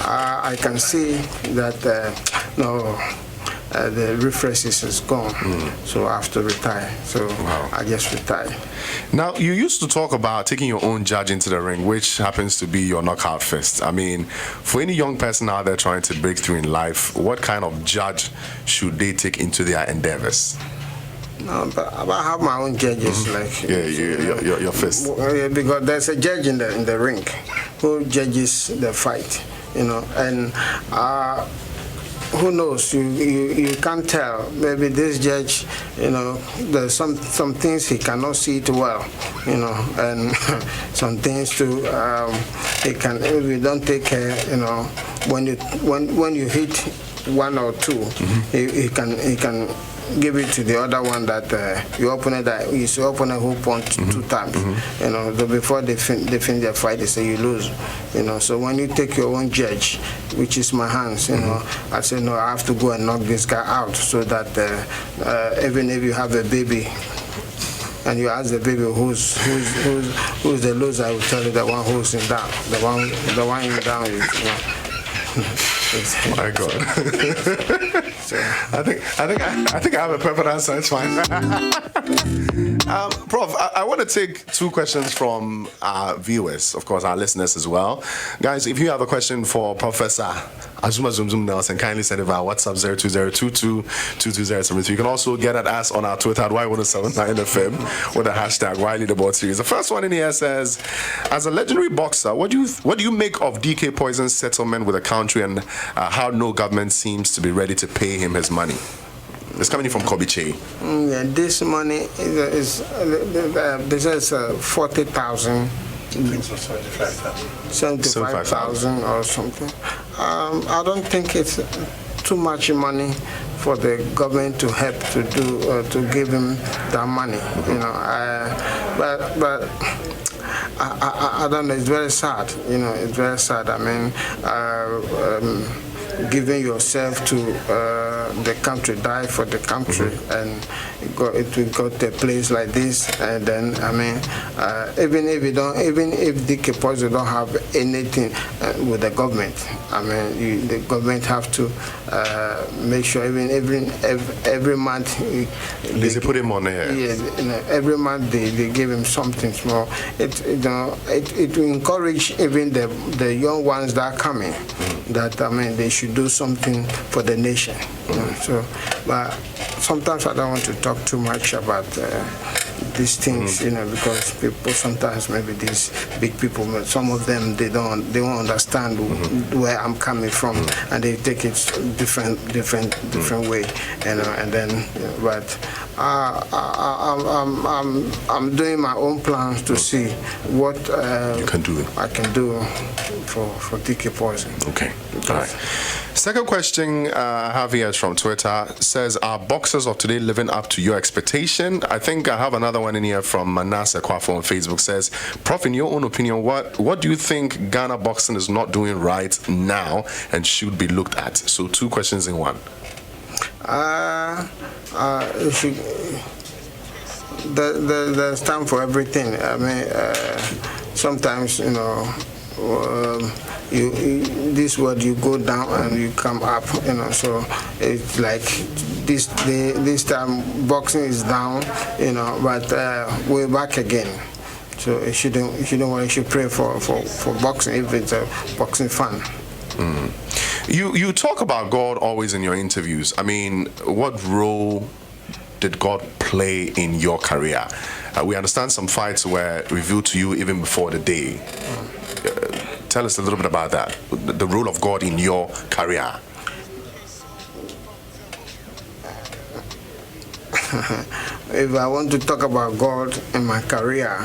I can see that the reflexes is gone, so I have to retire. So I just retired. Now, you used to talk about taking your own judge into the ring, which happens to be your knockout fist. I mean, for any young person out there trying to break through in life, what kind of judge should they take into their endeavors? No, but I have my own judges, your fist. Because there's a judge in the ring who judges the fight, and who knows? You can't tell. Maybe this judge, there's some things he cannot see it well, and some things too he can. If you don't take care, when you hit 1 or 2, he can give it to the other one that your opponent who punched 2 times. Before they finish their fight, they say you lose. So when you take your own judge, which is my hands, I say no, I have to go and knock this guy out, so that even if you have a baby and you ask the baby who's the loser, I will tell you the one who's in down, the one in down is. My God. I think I have a perfect answer. It's fine. Prof, I want to take 2 questions from our viewers, of course, our listeners as well. Guys, if you have a question for Professor Azumah Nelson, kindly send it via WhatsApp 020222207. You can also get at us on our Twitter at Y1079FM with the hashtag Wiley the Board Series. The first one in here says, as a legendary boxer, what do you make of DK Poison's settlement with the country, and how no government seems to be ready to pay him his money? It's coming in from Kobe Che. This money is 40,000. 75,000 or something. I don't think it's too much money for the government to help to give him that money. But I don't know. It's very sad. It's very sad. I mean, giving yourself to the country, die for the country, and it got to a place like this. And then, I mean, even if DK Poison don't have anything with the government, I mean, the government have to make sure every month they put him on air. Yeah, every month they give him something small. It will encourage even the young ones that are coming. That, I mean, they should do something for the nation. So, but sometimes I don't want to talk too much about these things, because people sometimes, maybe these big people, some of them they don't understand where I'm coming from, and they take it different way, and then, but I'm doing my own plans to see what you can do. I can do for DK Poison. Okay. All right. Second question I have here is from Twitter. Says, are boxers of today living up to your expectation? I think I have another one in here from Manasseh Kwafo on Facebook. Says, Prof, in your own opinion, what do you think Ghana boxing is not doing right now and should be looked at? So 2 questions in one. There's time for everything. I mean, sometimes, this word, you go down and you come up, so it's like this time boxing is down, but we're back again. So you should pray for boxing if it's a boxing fan. You talk about God always in your interviews. I mean, what role did God play in your career? We understand some fights were revealed to you even before the day. Tell us a little bit about that, the role of God in your career. If I want to talk about God in my career,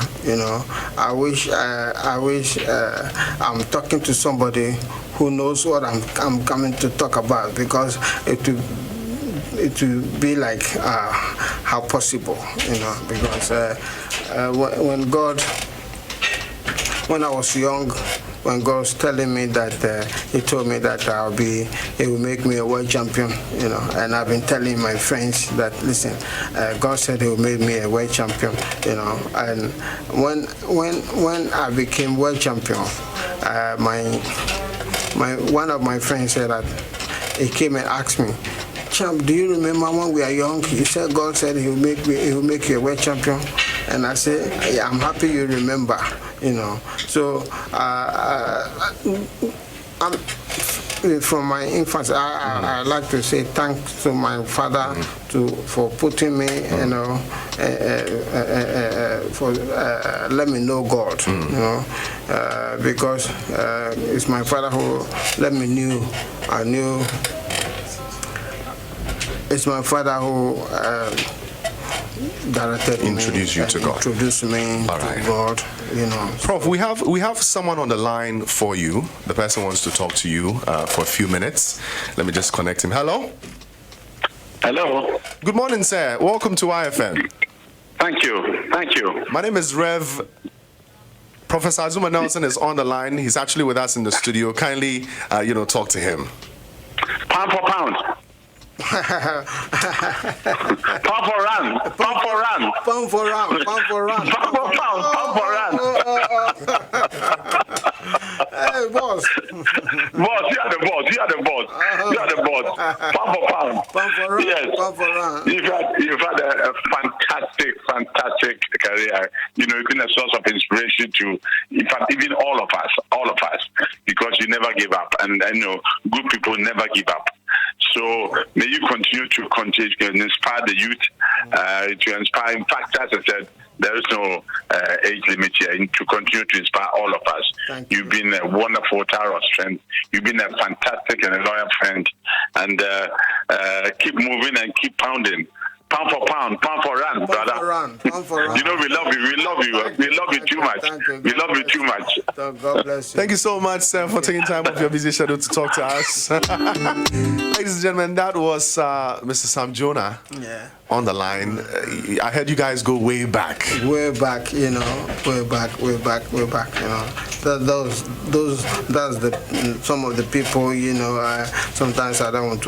I wish I'm talking to somebody who knows what I'm coming to talk about, because it will be like how possible, because when I was young, when God was telling me that, He told me that He will make me a world champion, and I've been telling my friends that, listen, God said He will make me a world champion, and when I became world champion, one of my friends said that he came and asked me, Champ, do you remember when we were young? You said God said He will make you a world champion, and I said, yeah, I'm happy you remember, So from my infancy, I like to say thanks to my father for putting me, for let me know God, because it's my father who let me know. I knew. It's my father who directed Introduced you to God. Introduced me to God. Prof, we have someone on the line for you. The person wants to talk to you for a few minutes. Let me just connect him. Hello. Hello. Good morning, sir. Welcome to IFM. Thank you. My name is Rev. Professor Azumah Nelson is on the line. He's actually with us in the studio. Kindly, talk to him. Pound for pound. Pound for run. Hey, boss. Boss, you are the boss. Pound for pound. Pound for run. Yes. Pound for run. You've had a fantastic career. You've been a source of inspiration to, in fact, even all of us, because you never give up, and I know good people never give up. So may you continue to inspire the youth, to inspire. In fact, as I said, there is no age limit here, and to continue to inspire all of us. You've been a wonderful tower of strength. You've been a fantastic and a loyal friend, and keep moving and keep pounding. Pound for pound, pound for run, brother. Pound for run. We love you too much. We love you too much. God bless you. Thank you so much, sir, for taking time off your busy schedule to talk to us. Ladies ladies and gentlemen, that was Mr. Sam Jonah on the line. I heard you guys go way back. Way back, you know, way back, you know. That's some of the people, you know. Sometimes I don't want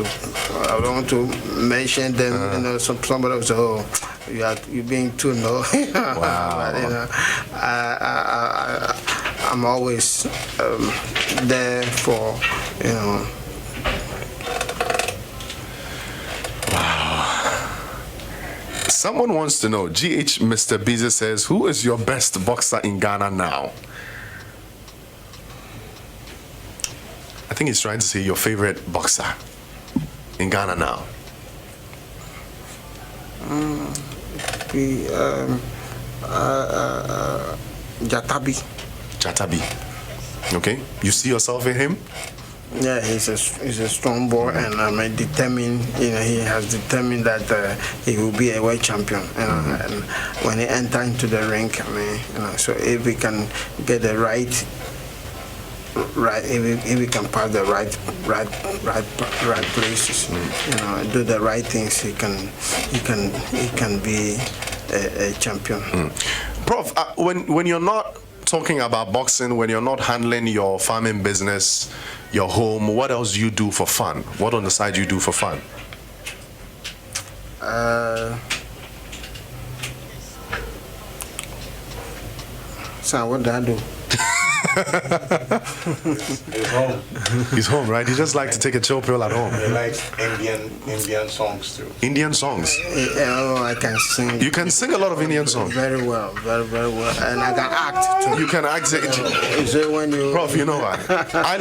to mention them. You know, somebody will say, "Oh, you're being too low." Wow. But, you know, I'm always there for, you know. Someone wants to know, GH Mr. Busy says, who is your best boxer in Ghana now? I think he's trying to say your favorite boxer in Ghana now. Jatabi. Okay. You see yourself in him? Yeah, he's a strong boy, and I'm determined. You know, he has determined that he will be a world champion. You know, and when he enter into the ring, I mean, you know, so if we can get the right, if we can pass the right places, you know, do the right things, he can be a champion. Prof, when you're not talking about boxing, when you're not handling your farming business, your home, what else do you do for fun? What on the side do you do for fun? So what do I do? He's home. He's home, right? He just likes to take a chill pill at home. He likes Indian songs too. Indian songs? Oh, I can sing. You can sing a lot of Indian songs? Very well, very well. And I can act too. You can act. So when you... Prof, you know what? I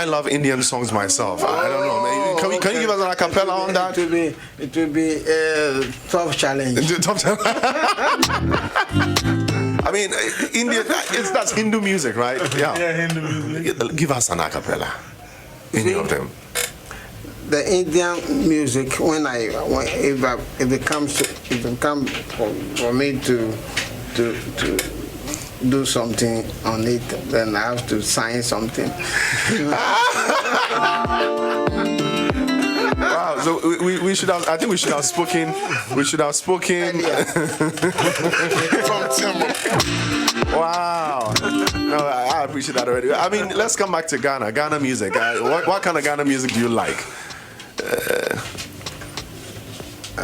love Indian songs myself. I don't know, man. Can you give us an acapella on that? It will be a tough challenge. I mean, India, that's Hindu music, right? Yeah, Hindu music. Give us an acapella. Any of them. The Indian music, if it comes for me to do something on it, then I have to sign something. Wow, so we should have. I think we should have spoken. We should have spoken. From Timor. Wow. No, I appreciate that already. I mean, let's come back to Ghana. Ghana music. What kind of Ghana music do you like? I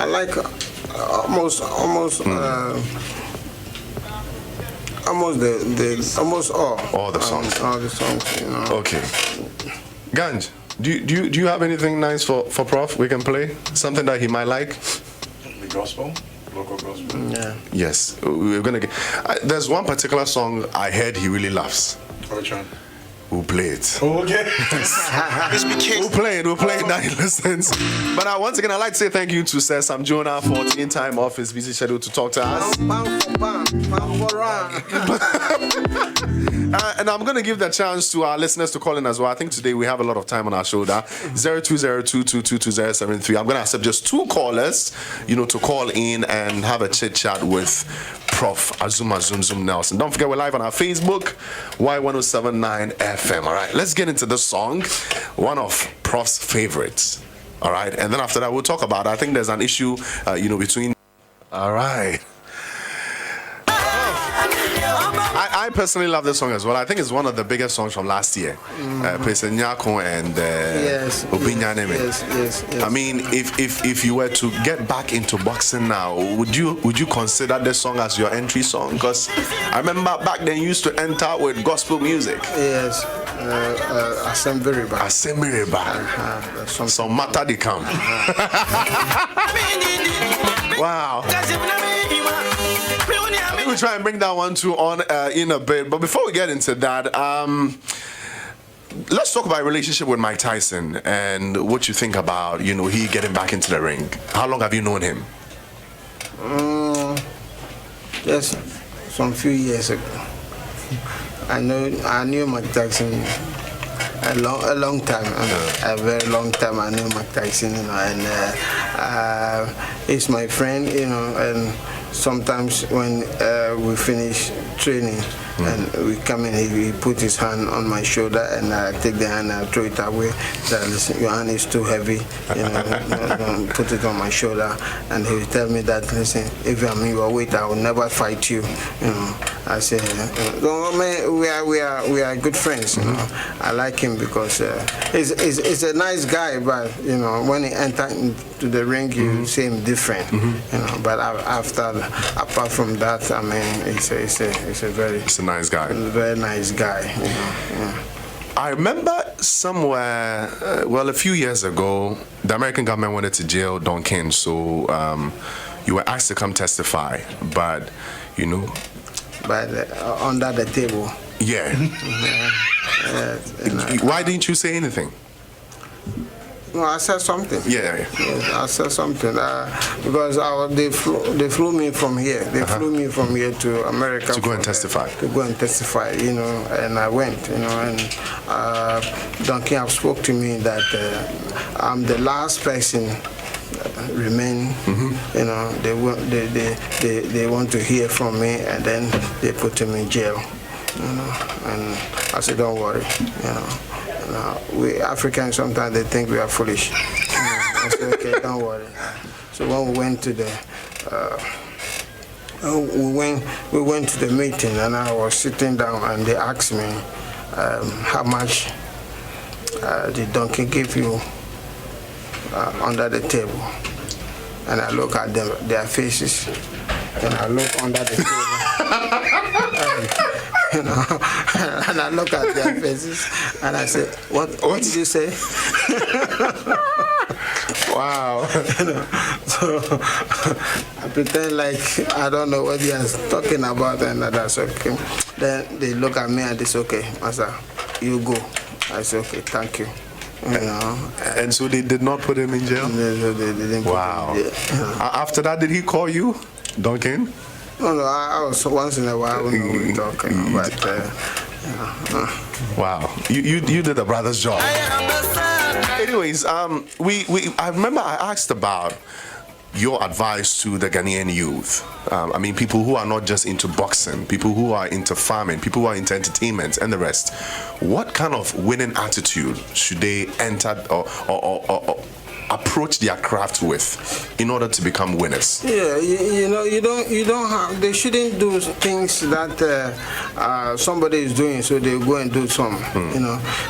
like almost all the songs. All the songs, you know. Okay. Ganj, do you have anything nice for Prof we can play? Something that he might like? The gospel, local gospel. Yeah. Yes, we're gonna get. There's one particular song I heard he really loves. Which one? We'll play it. Oh, okay. We'll play it now he listens. But once again, I'd like to say thank you to Sir Sam Jonah for taking time off his busy schedule to talk to us. And I'm going to give the chance to our listeners to call in as well. I think today we have a lot of time on our shoulder. 0202222073. I'm going to accept just 2 callers, to call in and have a chit chat with Prof. Azumah Nelson. Don't forget, we're live on our Facebook, Y1079 FM. All right, let's get into this song, one of Prof's favorites. All right, and then after that, we'll talk about it. I think there's an issue, between. All right. I personally love this song as well. I think it's one of the biggest songs from last year. Pesenyako and Obinyaneme. Yes. I mean, if you were to get back into boxing now, would you consider this song as your entry song? Because I remember back then you used to enter with gospel music. Yes. Assembly back. Some matter they come. Wow. We'll try and bring that one too on in a bit. But before we get into that, let's talk about your relationship with Mike Tyson and what you think about, he getting back into the ring. How long have you known him? Just some few years ago. I knew Mike Tyson a long time, a very long time. I knew Mike Tyson, and he's my friend, and sometimes when we finish training, And we come in, he put his hand on my shoulder, and I take the hand and I throw it away. That, listen, your hand is too heavy, don't put it on my shoulder. And he will tell me that, listen, if I'm your weight, I will never fight you. I say, man, we are good friends. I like him because he's a nice guy, but when he enters into the ring, you see him different. But apart from that, I mean, he's a nice guy. Very nice guy. I remember somewhere, a few years ago, the American government wanted to jail Don King, so you were asked to come testify, but under the table. Yeah. Why didn't you say anything? No, I said something. Yeah. I said something because they flew me from here. They flew me from here to America to go and testify. And I went. And Don King have spoke to me that I'm the last person remain. They want to hear from me, and then they put him in jail. And I said, don't worry. We Africans sometimes they think we are foolish. I said, okay, don't worry. So when we went to the we went to the meeting, and I was sitting down, and they asked me how much did Don King give you under the table. And I look at their faces, and I look under the table. And I look at their faces, and I say, what did you say? Wow. So I pretend like I don't know what he is talking about, and that's okay. Then they look at me and they say, okay, Master, you go. I say, okay, thank you. And so they did not put him in jail? They didn't put him in jail. After that, did he call you, Don King? No, I was once in a while when we were talking, but wow, you did a brother's job. Anyways, I remember I asked about your advice to the Ghanaian youth. I mean, people who are not just into boxing, people who are into farming, people who are into entertainment and the rest. What kind of winning attitude should they enter or approach their craft with in order to become winners? Yeah, you don't have. They shouldn't do things that somebody is doing, so they go and do some.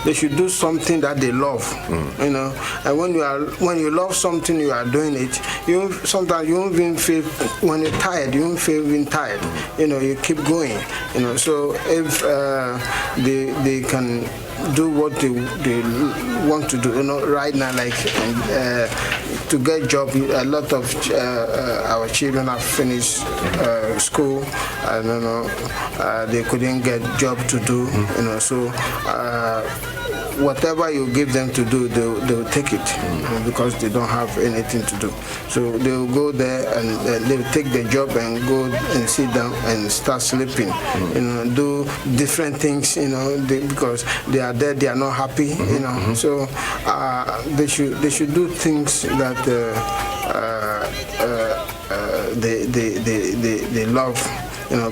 They should do something that they love. And when you love something, you are doing it. Sometimes you won't even feel when you're tired. You won't feel even tired. You keep going. So if they can do what they want to do, right now, like to get job. A lot of our children have finished school, and they couldn't get job to do. So whatever you give them to do, they'll take it because they don't have anything to do. So they'll go there and they'll take the job and go and sit down and start sleeping. Do different things. Because they are there, they are not happy. So they should do things that they love.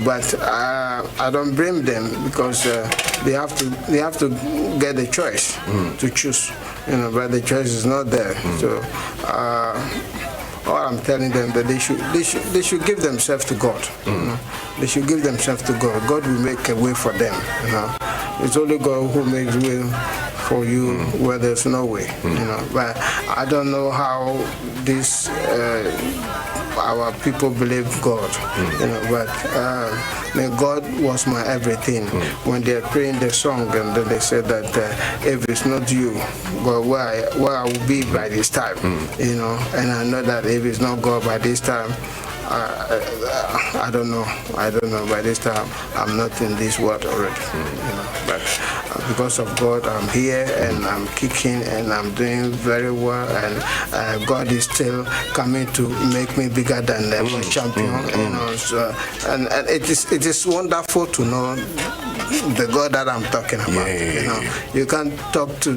But I don't blame them because they have to get the choice to choose. But the choice is not there. So all I'm telling them that they should give themselves to God. They should give themselves to God. God will make a way for them. It's only God who makes way for you where there's no way. But I don't know how this our people believe God. But God was my everything. When they're praying the song, and then they said that if it's not you, God, where I will be by this time. And I know that if it's not God by this time, I don't know. By this time, I'm not in this world already. But because of God, I'm here and I'm kicking and I'm doing very well, and God is still coming to make me bigger than the world champion. You know, so, and it is wonderful to know the God that I'm talking about. You know, you can't talk to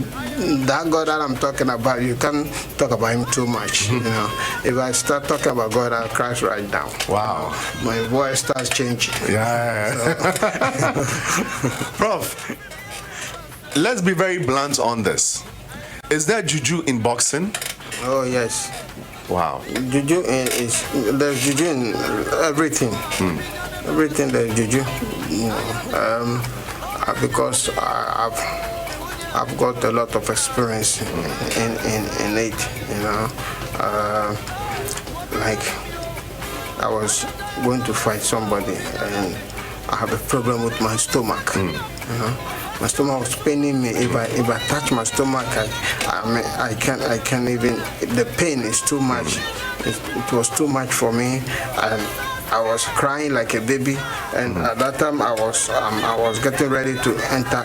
that God that I'm talking about. You can't talk about him too much. You know, if I start talking about God, I'll crash right down. Wow. My voice starts changing. Yeah. So. Prof, let's be very blunt on this. Is there juju in boxing? Oh yes. Wow. Juju there's juju in everything. Everything there's juju. You know, because I've got a lot of experience in it. You know, like I was going to fight somebody and I have a problem with my stomach. You know, my stomach was paining me. If I touch my stomach, I can't even. The pain is too much. It was too much for me, and I was crying like a baby. And at that time, I was getting ready to enter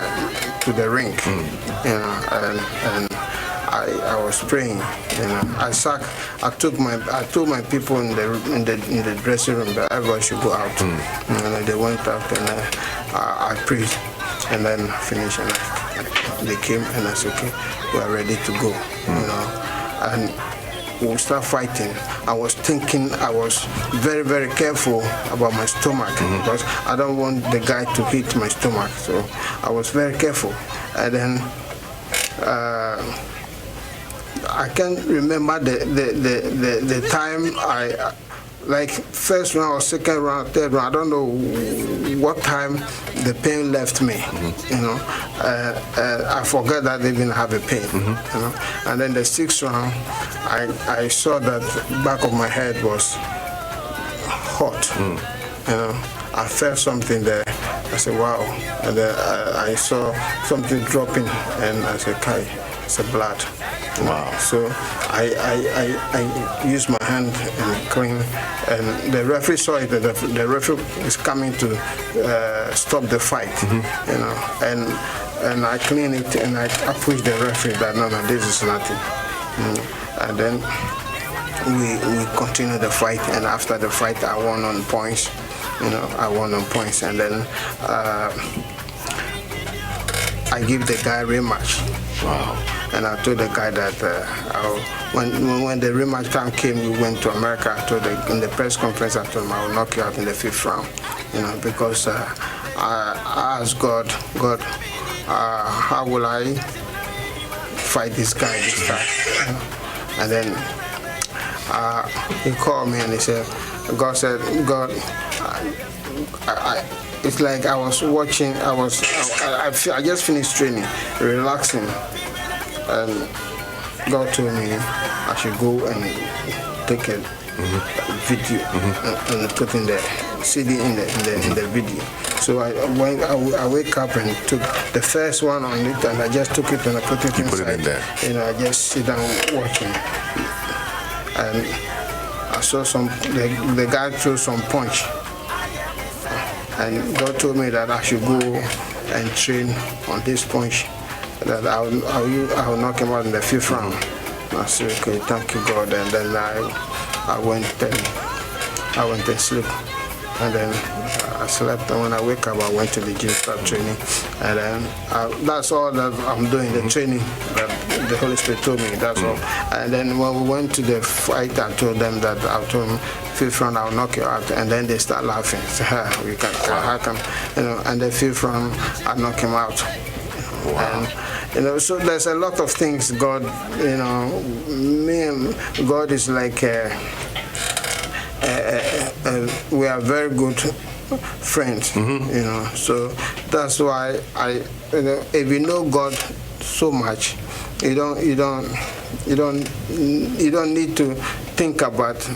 to the ring. You know, and I was praying. You know, I told my people in the dressing room that everyone should go out. And they went out, and I prayed, and then finished. And they came, and I said, "Okay, we are ready to go." You know, and we start fighting. I was thinking, I was very, very careful about my stomach because I don't want the guy to hit my stomach. So I was very careful, and then. I can't remember the time I like first round or second round, third round. I don't know what time the pain left me. You know, I forgot that they didn't have a pain. You know, and then the sixth round, I saw that back of my head was hot. You know, I felt something there. I said, "Wow!" And then I saw something dropping, and I said, "Kai, it's a blood." Wow. So I used my hand and clean, and the referee saw it. The referee is coming to stop the fight, you know, and I clean it and I pushed the referee that no, this is nothing, and then we continue the fight, and after the fight I won on points, you know, and then I give the guy rematch. Wow. And I told the guy that when the rematch time came, we went to America. I told in the press conference, I told him I will knock you out in the 5th round, you know, because I asked God, how will I fight this guy this time? You know? And then he called me and he said, God, it's like I was watching. I just finished training, relaxing, and God told me I should go and take a video and put in the CD in the video. So I wake up and took the first one on it, and I just took it and I put it inside. Put it in there. You know, I just sit down watching, and I saw the guy threw some punch. And God told me that I should go and train on this punch, that I will knock him out in the 5th round. I said, okay, thank you, God. And then I went and slept. And then I slept, and when I wake up, I went to the gym, start training. And then that's all that I'm doing, the training that the Holy Spirit told me, that's all. And then when we went to the fight, I told them that I told them, 5th round, I'll knock you out. And then they start laughing. Say, we can, how come? You know, and the 5th round, I knock him out. Wow. And, you know, so there's a lot of things God, you know, me and God is like, we are very good friends, you know. So that's why you know, if you know God so much, you don't need to think about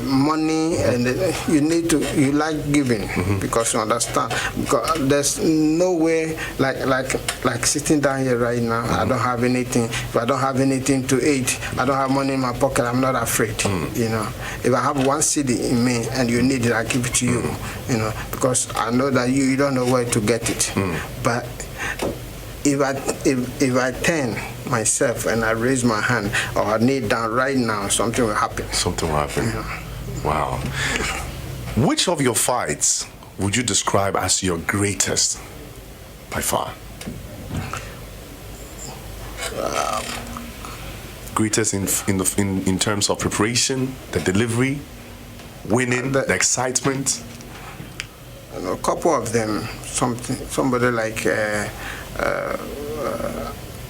money, and you like giving because you understand. Because there's no way like sitting down here right now. I don't have anything. If I don't have anything to eat, I don't have money in my pocket. I'm not afraid. You know, if I have one cedi in me and you need it, I give it to you. You know, because I know that you don't know where to get it. But if I turn myself and I raise my hand or I kneel down right now, something will happen. Something will happen. Yeah. Wow. Which of your fights would you describe as your greatest by far? Greatest in terms of preparation, the delivery, winning, the excitement? A couple of them, somebody like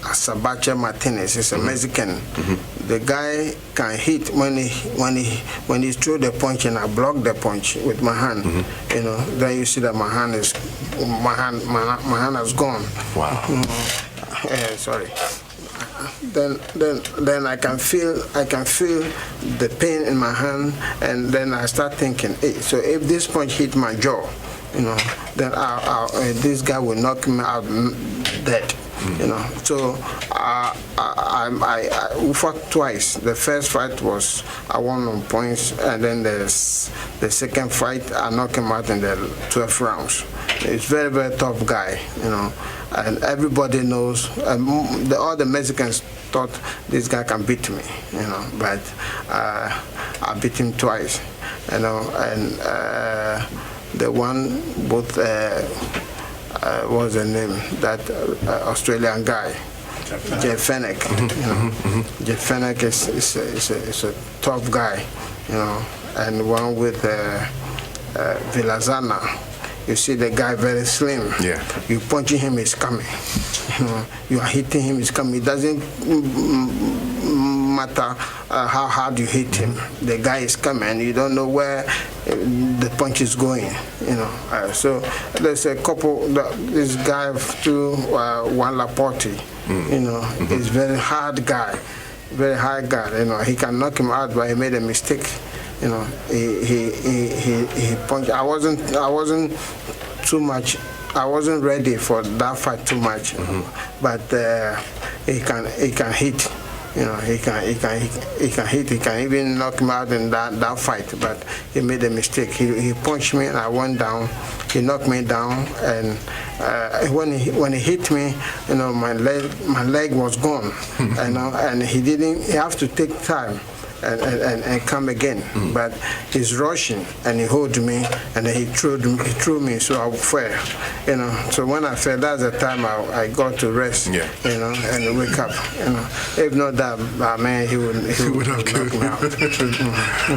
Sabacha Martinez is a Mexican. The guy can hit when he throw the punch and I block the punch with my hand. You know, then you see that my hand has gone. Wow. Sorry. Then I can feel the pain in my hand, and then I start thinking, hey, so if this punch hit my jaw, you know, then this guy will knock me out dead. You know, so we fought twice. The first fight was I won on points, and then the second fight I knocked him out in the 12 rounds. He's very, very tough guy, you know, and everybody knows. All the Mexicans thought this guy can beat me, you know, but I beat him twice, you know, and the one both. What was the name? That Australian guy, Jeff Fenech. You know, Jeff Fenech is a tough guy, you know, and one with Vilazana. You see the guy very slim. Yeah. You punching him, he's coming. You know, you are hitting him, he's coming. It doesn't matter how hard you hit him. The guy is coming. You don't know where the punch is going. You know. So there's a couple. This guy too, Juan Laporte. You know, he's very hard guy, very hard guy. You know, he can knock him out, but he made a mistake. You know, he punched. I wasn't too much. I wasn't ready for that fight too much, but he can hit. You know, he can hit. He can even knock me out in that fight. But he made a mistake. He punched me and I went down. He knocked me down, and when he hit me, you know, my leg was gone. You know, and he didn't. He have to take time. And come again, but he's rushing and he hold me and then he threw me, so I fell, you know. So when I fell, that's the time I got to rest, you know, and wake up, you know. If not that, man, he would have knocked me out.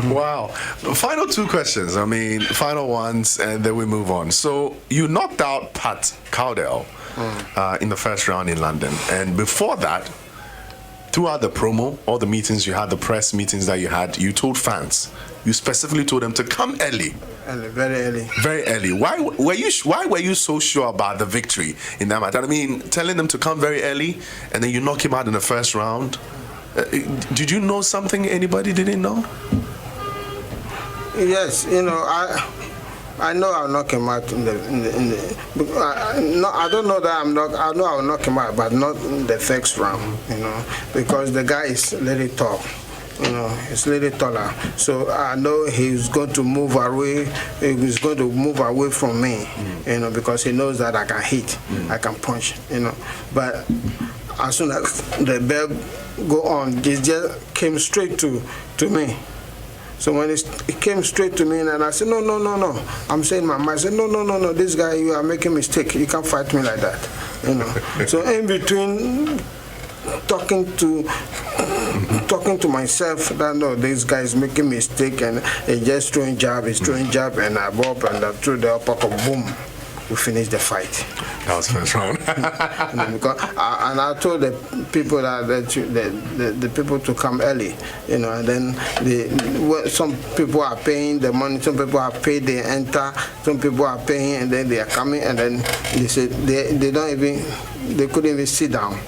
Wow. Final two questions. I mean, final ones, and then we move on. So you knocked out Pat Cowdell in the first round in London, and before that, throughout the promo, all the meetings you had, the press meetings that you had, you told fans, you specifically told them to come early. Very early. Very early. Why were you so sure about the victory in that match? I mean, telling them to come very early and then you knock him out in the first round. Did you know something anybody didn't know? Yes, you know, I know I'll knock him out in the I don't know that I know I'll knock him out, but not in the first round, you know, because the guy is really tall, you know, he's really taller. So I know he's going to move away. He's going to move away from me, you know, because he knows that I can hit, I can punch, you know. But as soon as the bell go on, it just came straight to me. So when it came straight to me, and I said, no. I'm saying my mind, I said, no, this guy, you are making a mistake. You can't fight me like that, you know. So in between talking to myself that no, this guy is making a mistake, and he's just throwing jab, and I bop and I threw the uppercut, boom. We finished the fight. That was first round. Because I told the people that the people to come early, you know, and then some people are paying the money, some people are paid, they enter, some people are paying and then they are coming, and then they said they couldn't even sit down,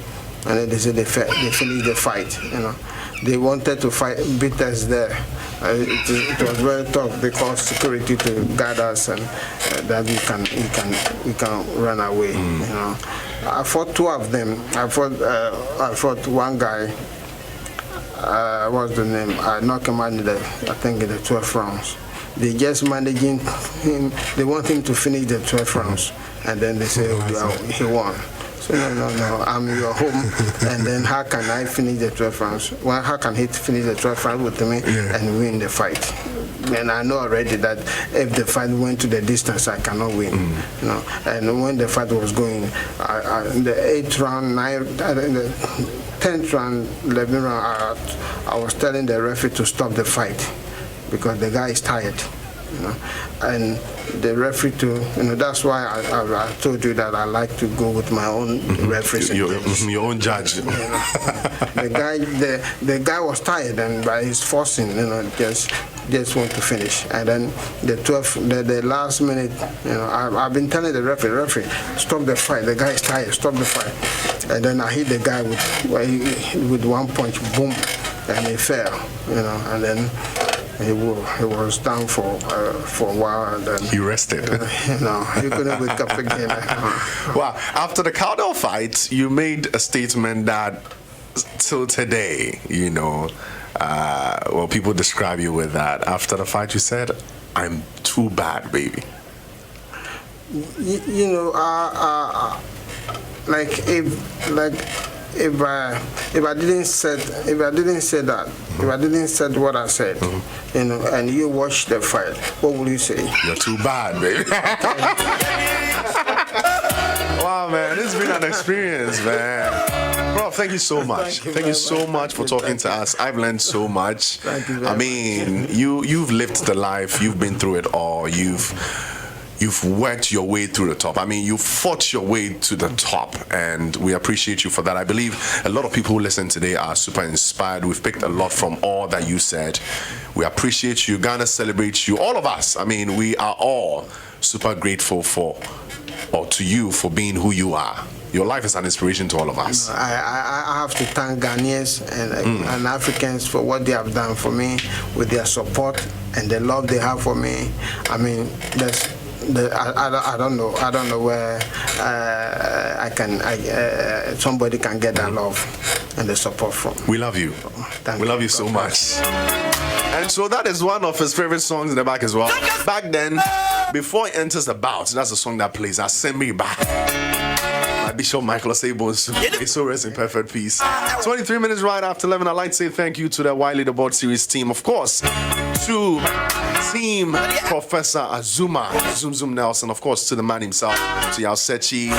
and then they said they finished the fight, you know. They wanted to beat us there, it was very tough because security to guard us and that we can run away. I fought two of them. I fought one guy. What's the name? I knocked him out in the 12 rounds. They just managing him. They want him to finish the 12 rounds, and then they say, he won. So no, I'm your home, and then how can I finish the 12 rounds? Well, how can he finish the 12 rounds with me and win the fight? And I know already that if the fight went to the distance, I cannot win. And when the fight was going, in the 8th round, 9th, 10th round, 11th round, I was telling the referee to stop the fight because the guy is tired. And the referee too. That's why I told you that I like to go with my own referees. Your own judge. The guy was tired, and by his forcing, just want to finish. And then the last minute, I've been telling the referee, stop the fight. The guy is tired, stop the fight. And then I hit the guy with one punch, boom, and he fell. And then. He was down for a while, and then he rested. He couldn't wake up again. Wow! After the Cowdell fight, you made a statement that till today, people describe you with that. After the fight, you said, "I'm too bad, baby." If I didn't say that, if I didn't say what I said, and you watch the fight, what would you say? You're too bad, baby. Wow, man, this has been an experience, man. Bro, thank you so much. Thank you so much for talking to us. I've learned so much. Thank you very much. You've lived the life. You've been through it all. You've worked your way through the top. You fought your way to the top, and we appreciate you for that. I believe a lot of people who listen today are super inspired. We've picked a lot from all that you said. We appreciate you. Ghana celebrates you. All of us. We are all super grateful to you for being who you are. Your life is an inspiration to all of us. I have to thank Ghanaians and Africans for what they have done for me with their support and the love they have for me. I don't know where somebody can get that love and the support from. We love you. We love you so much. And so that is one of his favorite songs in the back as well. Back then, before he enters the bout, that's the song that plays. Send me back. Bishop Michael Sabons. It's so rest in perfect peace. 23 minutes right after 11. I'd like to say thank you to the Y Leaderboard Series team. Of course, to Team Professor Azumah Nelson. Of course, to the man himself, to Yausechi,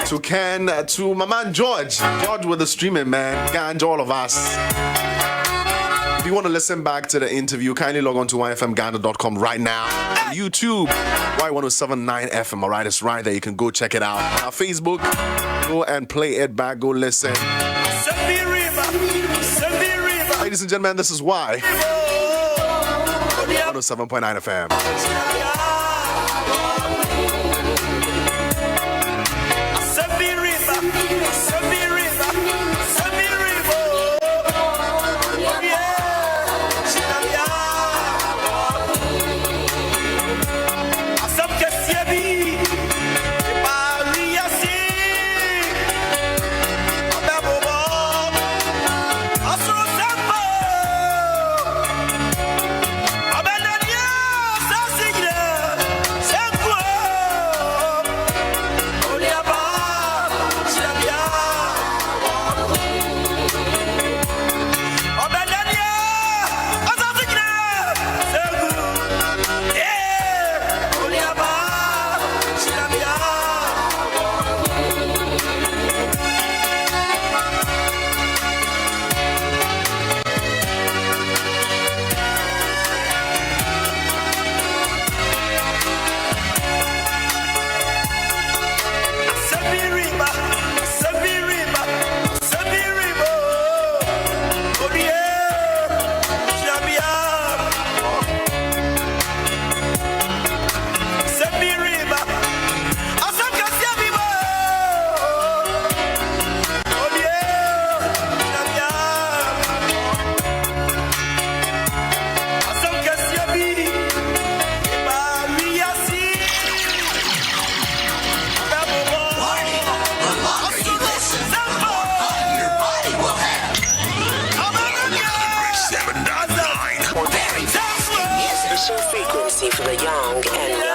to Ken, to my man George with the streaming, man. Ganj, all of us. If you want to listen back to the interview, kindly log on to yfmghana.com right now. YouTube, Y1079 FM, all right? It's right there. You can go check it out. Our Facebook, go and play it back. Go listen. Ladies and gentlemen, this is Y 107.9 FM. official frequency for the young and